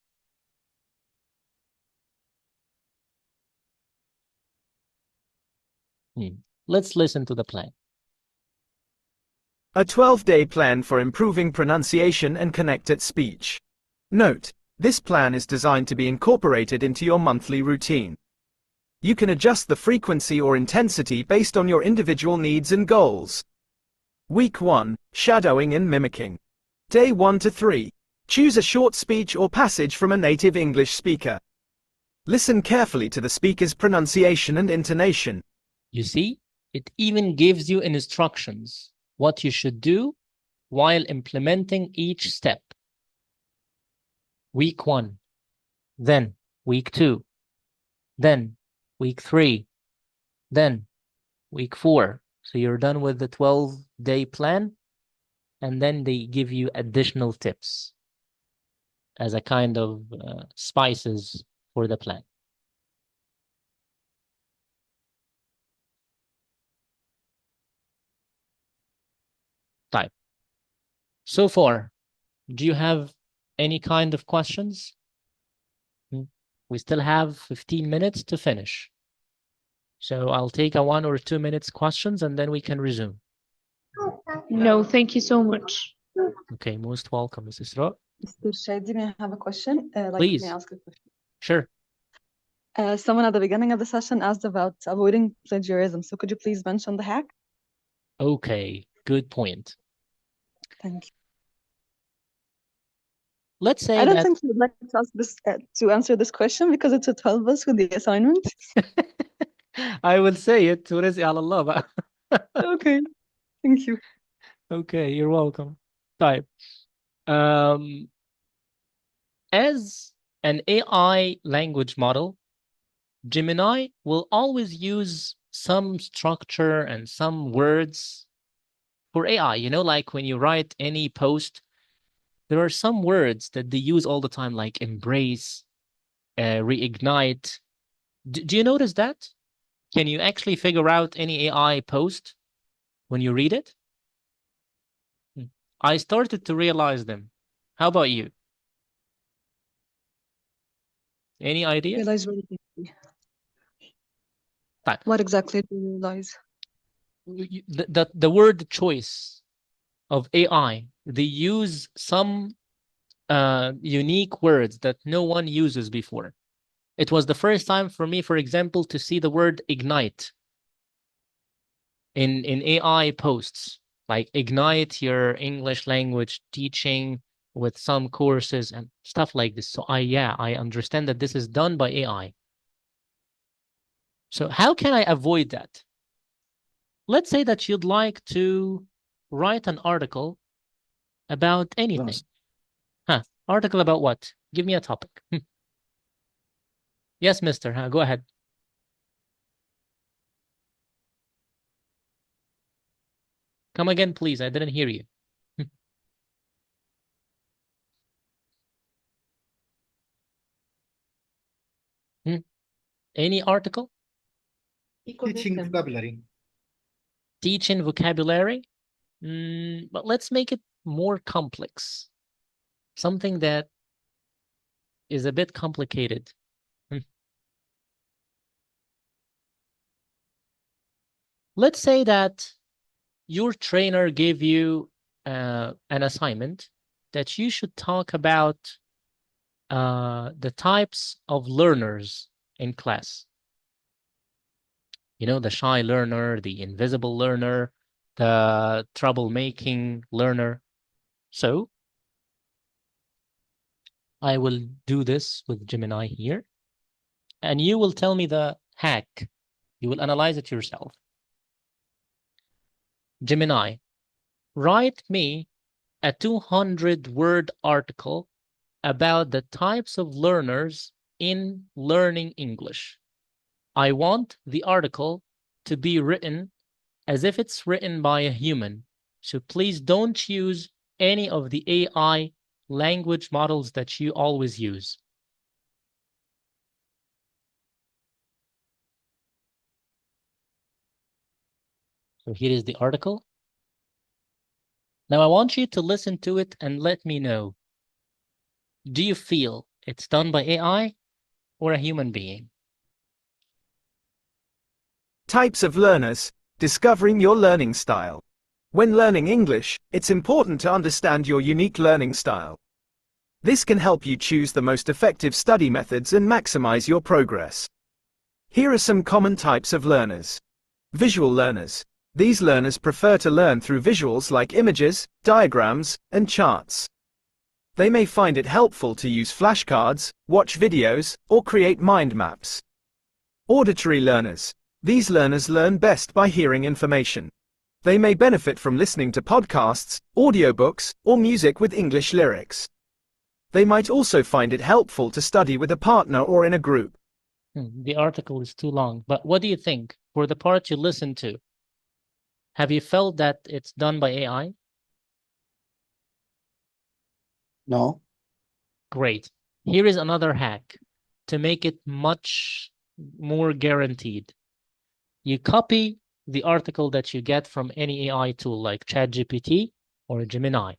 Let's listen to the plan. A 12-day plan for improving pronunciation and connected speech. Note, this plan is designed to be incorporated into your monthly routine. You can adjust the frequency or intensity based on your individual needs and goals. Week 1, Shadowing and Mimicking. Day 1 to 3. Choose a short speech or passage from a native English speaker. Listen carefully to the speaker's pronunciation and intonation. You see, it even gives you instructions, what you should do while implementing each step. Week 1, then week 2, then week 3, then week 4. So you're done with the 12-day plan, and then they give you additional tips as a kind of spices for the plan. Type. So far, do you have any kind of questions? We still have 15 minutes to finish. So I'll take a 1 or 2 minutes questions and then we can resume. No, thank you so much. Okay, most welcome, Mrs. Isra. Mr. Shady, may I have a question? May Please. I ask a question? Sure. Someone at the beginning of the session asked about avoiding plagiarism. So could you please mention the hack? Okay, good point. Thank you. Let's say I don't that think you would like to ask this to answer this question because it would help us with the assignment. I will say it. ورزقي على الله بقى. Okay, thank you. Okay, you're welcome. طيب. As an AI language model, Gemini will always use some structure and some words for AI. You know, like when you write any post, there are some words that they use all the time, like embrace, reignite. Do you notice that? Can you actually figure out any AI post when you read it? I started to realize them. How about you? Any idea? Realize really quickly. طيب. What exactly do you realize? The word choice of AI, they use some unique words that no one uses before. It was the first time for me, for example, to see the word ignite in AI posts, like ignite your English language teaching with some courses and stuff like this. So I understand that this is done by AI. So how can I avoid that? Let's say that you'd like to write an article about anything. Huh? Article about what? Give me a topic. Yes, mister. Go ahead. Come again, please. I didn't hear you. Any article? Teaching vocabulary. Teaching vocabulary? But let's make it more complex. Something that is a bit complicated. Let's say that your trainer gave you an assignment that you should talk about the types of learners in class. You know, the shy learner, the invisible learner, the troublemaking learner. So I will do this with Gemini here, and you will tell me the hack. You will analyze it yourself. Gemini, write me a 200-word article about the types of learners in learning English. I want the article to be written as if it's written by a human. So please don't use any of the AI language models that you always use. So here is the article. Now I want you to listen to it and let me know. Do you feel it's done by AI or a human being? Types of learners, discovering your learning style. When learning English, it's important to understand your unique learning style. This can help you choose the most effective study methods and maximize your progress. Here are some common types of learners. Visual learners. These learners prefer to learn through visuals like images, diagrams, and charts. They may find it helpful to use flashcards, watch videos, or create mind maps. Auditory learners. These learners learn best by hearing information. They may benefit from listening to podcasts, audiobooks, or music with English lyrics. They might also find it helpful to study with a partner or in a group. The article is too long, but what do you think? For the part you listened to, have you felt that it's done by AI? No. Great. Here is another hack to make it much more guaranteed. You copy the article that you get from any AI tool like ChatGPT or Gemini.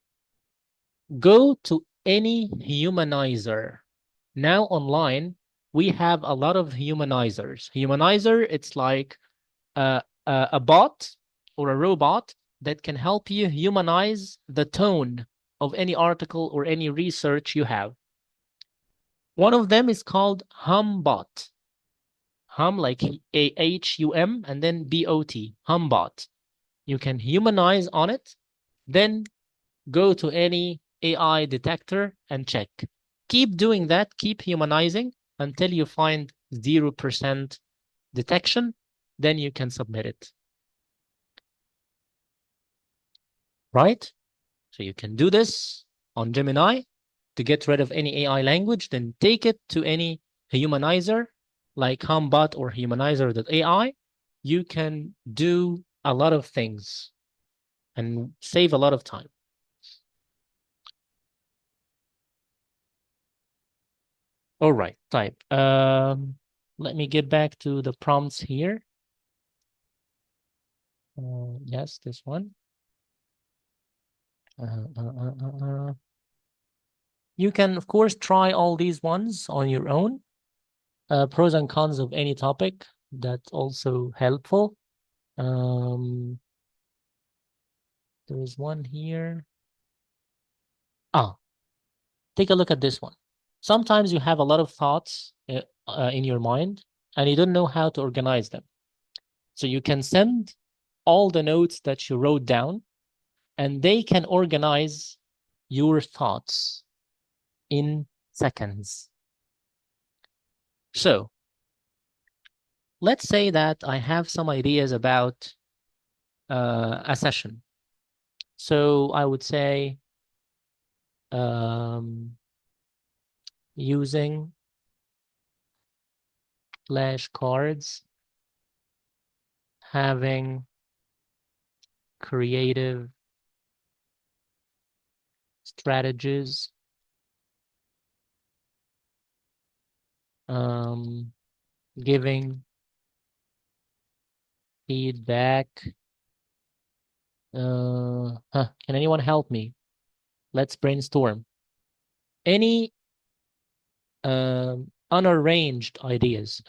Go to any humanizer. Now online, we have a lot of humanizers. Humanizer, it's like a bot or a robot that can help you humanize the tone of any article or any research you have. One of them is called HumBot. Hum like HUM and then BOT, HumBot. You can humanize on it, then go to any AI detector and check. Keep doing that, keep humanizing until you find 0% detection, then you can submit it. Right? So you can do this on Gemini to get rid of any AI language, then take it to any humanizer like HumBot or humanizer.ai. You can do a lot of things and save a lot of time. All right, type. Let me get back to the prompts here. Yes, this one. You can, of course, try all these ones on your own. Pros and cons of any topic. That's also helpful. There is one here. Take a look at this one. Sometimes you have a lot of thoughts in your mind and you don't know how to organize them. So you can send all the notes that you wrote down and they can organize your thoughts in seconds. So let's say that I have some ideas about a session. So I would say using flashcards, having creative strategies, giving feedback. Can anyone help me? Let's brainstorm. Any unarranged ideas,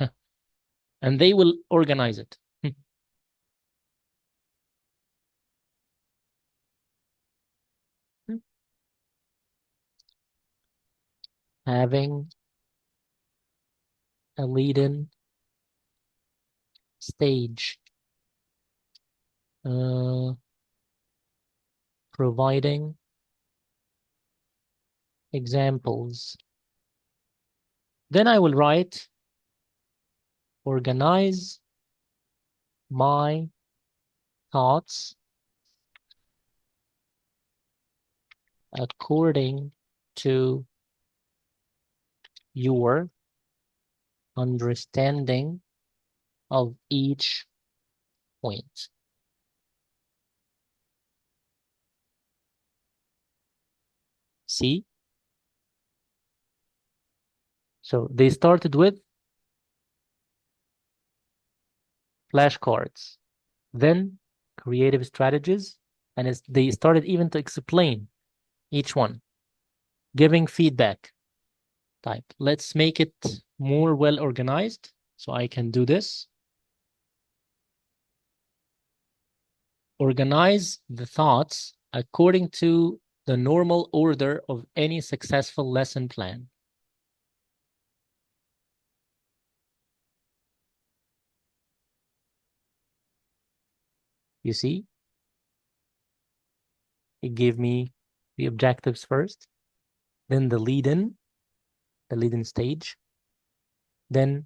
and they will organize it. Having a lead-in stage, providing examples. Then I will write, organize my thoughts according to your understanding of each point. See? So they started with flashcards, then creative strategies, and they started even to explain each one, giving feedback. Type. Let's make it more well organized. So I can do this. Organize the thoughts according to the normal order of any successful lesson plan. You see? It gave me the objectives first, then the lead-in stage, then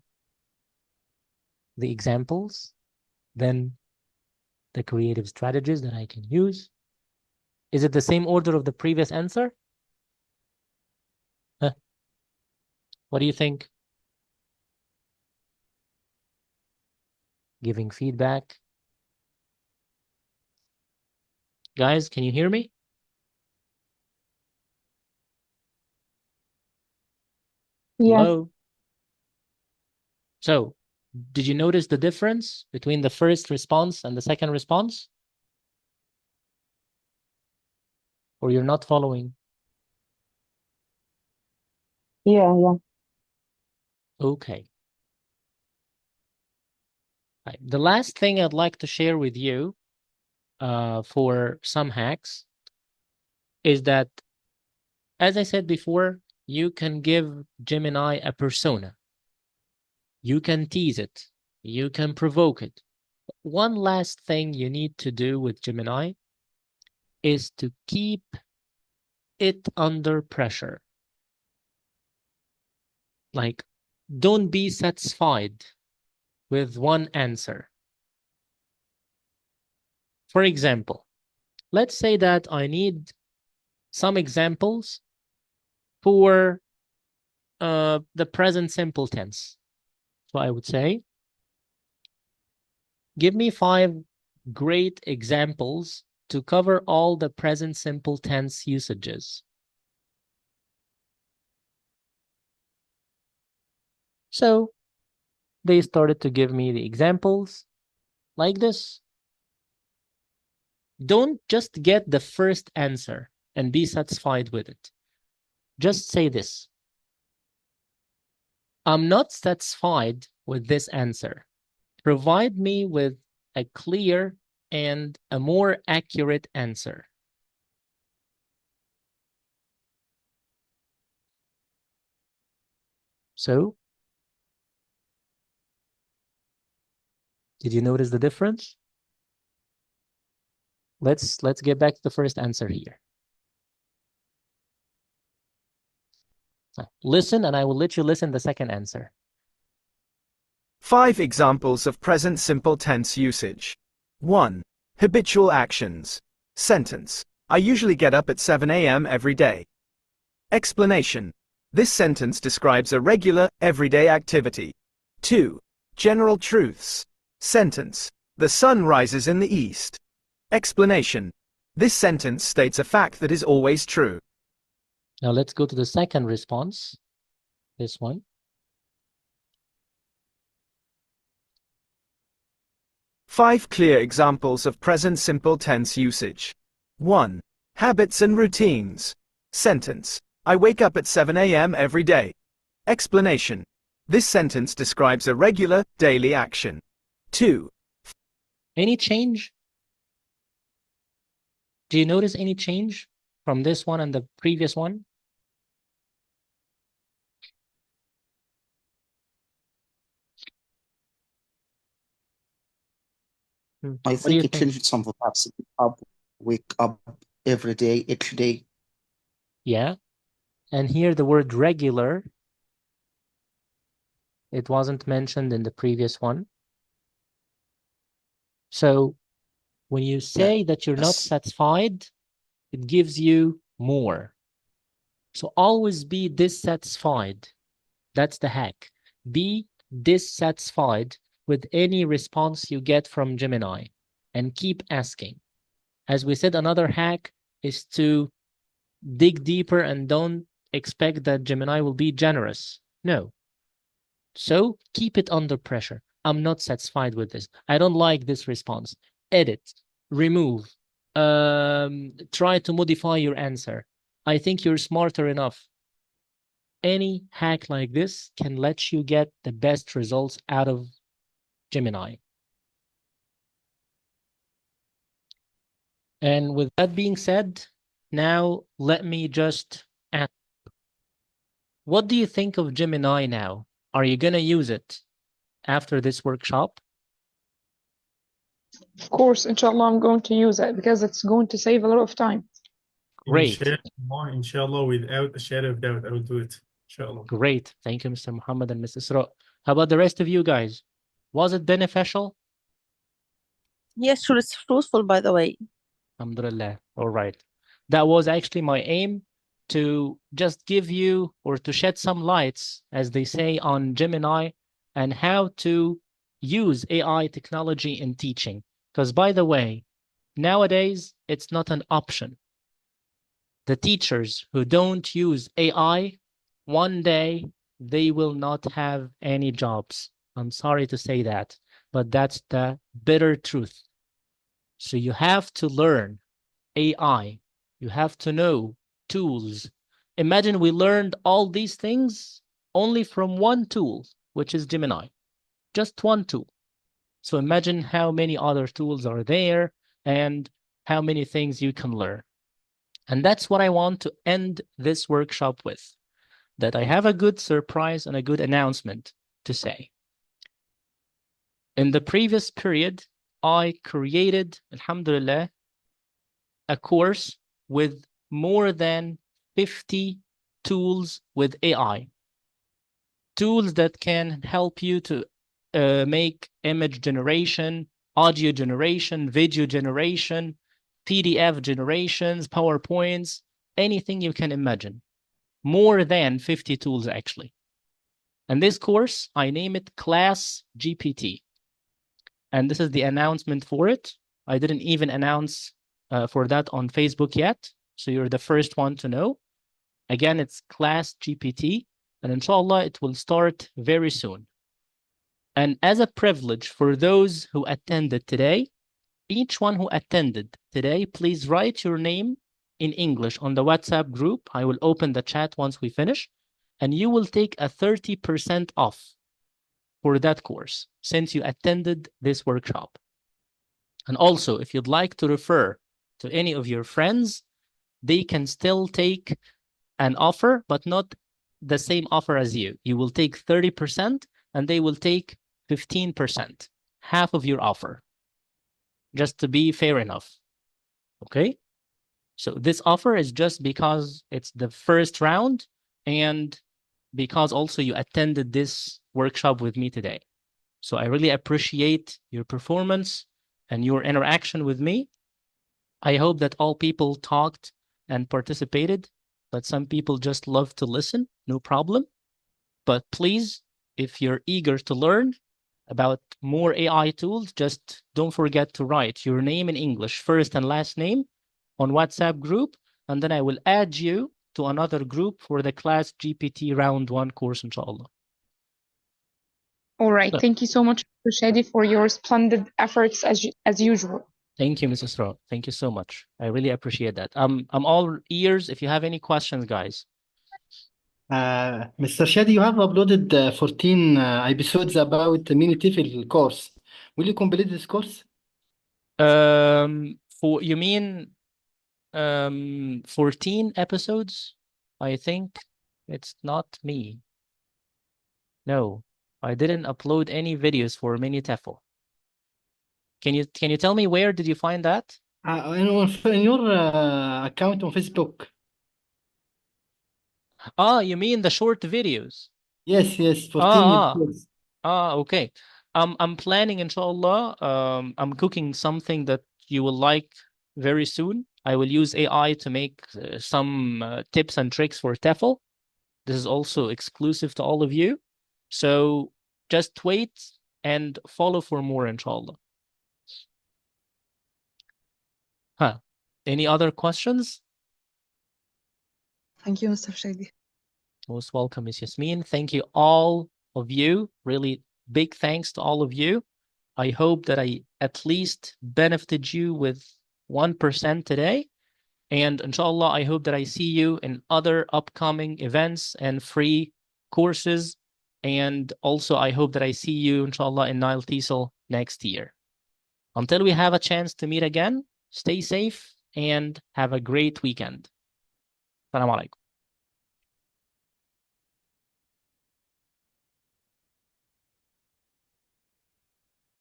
the examples, then the creative strategies that I can use. Is it the same order of the previous answer? What do you think? Giving feedback. Guys, can you hear me? Yes. Hello? So, did you notice the difference between the first response and the second response? Or you're not following? Yeah. Okay. Right. The last thing I'd like to share with you for some hacks is that As I said before, you can give Gemini a persona. You can tease it. You can provoke it. One last thing you need to do with Gemini is to keep it under pressure. Like, don't be satisfied with one answer. For example, let's say that I need some examples for the present simple tense. So I would say, give me 5 great examples to cover all the present simple tense usages. So they started to give me the examples like this. Don't just get the first answer and be satisfied with it. Just say this. I'm not satisfied with this answer. Provide me with a clear and a more accurate answer. So, did you notice the difference? Let's get back to the first answer here. Listen, and I will let you listen the second answer. 5 examples of present simple tense usage. 1. Habitual actions. Sentence. I usually get up at 7 a.m. every day. Explanation. This sentence describes a regular, everyday activity. 2. General truths. Sentence. The sun rises in the east. Explanation. This sentence states a fact that is always true. Now let's go to the second response. This one. Five clear examples of present simple tense usage. 1. Habits and routines. Sentence. I wake up at 7 a.m. every day. Explanation. This sentence describes a regular, daily action. 2. Any change? Do you notice any change from this one and the previous one? I think it changed some vocabs. Up, wake up every day, each day. Yeah. And here the word regular, it wasn't mentioned in the previous one. So when you say that you're not satisfied, it gives you more. So always be dissatisfied. That's the hack. Be dissatisfied with any response you get from Gemini and keep asking. As we said, another hack is to dig deeper and don't expect that Gemini will be generous. No. So keep it under pressure. I'm not satisfied with this. I don't like this response. Edit, remove, try to modify your answer. I think you're smarter enough. Any hack like this can let you get the best results out of Gemini. And with that being said, now let me just ask, what do you think of Gemini now? Are you going to use it after this workshop? Of course, inshallah, I'm going to use it because it's going to save a lot of time. Great. Inshallah, without a shadow of doubt, I will do it. Inshallah. Great. Thank you, Mr. Muhammad and Mrs. Isra. How about the rest of you guys? Was it beneficial? Yes, sure, it's fruitful, by the way. Alhamdulillah. All right. That was actually my aim, to just give you, or to shed some lights, as they say, on Gemini and how to use AI technology in teaching. Because by the way, nowadays, it's not an option. The teachers who don't use AI, one day they will not have any jobs. I'm sorry to say that, but that's the bitter truth. So you have to learn AI. You have to know tools. Imagine we learned all these things only from one tool, which is Gemini. Just one tool. So imagine how many other tools are there and how many things you can learn. And that's what I want to end this workshop with, that I have a good surprise and a good announcement to say. In the previous period, I created, alhamdulillah, a course with more than 50 tools with AI. Tools that can help you to make image generation, audio generation, video generation, PDF generations, PowerPoints, anything you can imagine. More than 50 tools, actually. And this course, I name it Class GPT. And this is the announcement for it. I didn't even announce for that on Facebook yet. So you're the first one to know. Again, it's Class GPT. And inshallah, it will start very soon. And as a privilege for those who attended today, each one who attended today, please write your name in English on the WhatsApp group. I will open the chat once we finish. And you will take a 30% off for that course since you attended this workshop. And also, if you'd like to refer to any of your friends, they can still take an offer, but not the same offer as you. You will take 30% and they will take 15%, half of your offer, just to be fair enough. Okay? So this offer is just because it's the first round and because also you attended this workshop with me today. So I really appreciate your performance and your interaction with me. I hope that all people talked and participated, but some people just love to listen, no problem. But please, if you're eager to learn about more AI tools, just don't forget to write your name in English, first and last name, on WhatsApp group, and then I will add you to another group for the Class GPT Round 1 course, inshallah. All right. So, Thank you so much, Mr. Shadi, for your splendid efforts as usual. thank you, Mrs. Ro. Thank you so much. I really appreciate that. I'm all ears if you have any questions, guys. Mr. Shadi, you have uploaded 14 episodes about mini TEFL course. Will you complete this course? For you mean 14 episodes? I think it's not me. No, I didn't upload any videos for mini TEFL. Can you tell me where did you find that? In your account on Facebook. Ah, you mean the short videos? Yes, 14 Ah, episodes. okay. I'm planning, inshallah. I'm cooking something that you will like very soon. I will use AI to make some tips and tricks for TEFL. This is also exclusive to all of you. So just wait and follow for more, inshallah. Huh. Any other questions? Thank you, Mr. Shadi. Most welcome, Ms. Yasmin. Thank you, all of you. Really big thanks to all of you. I hope that I at least benefited you with 1% today. And inshallah, I hope that I see you in other upcoming events and free courses. And also, I hope that I see you, inshallah, in Nile TESOL next year. Until we have a chance to meet again, stay safe and have a great weekend. Assalamu alaikum.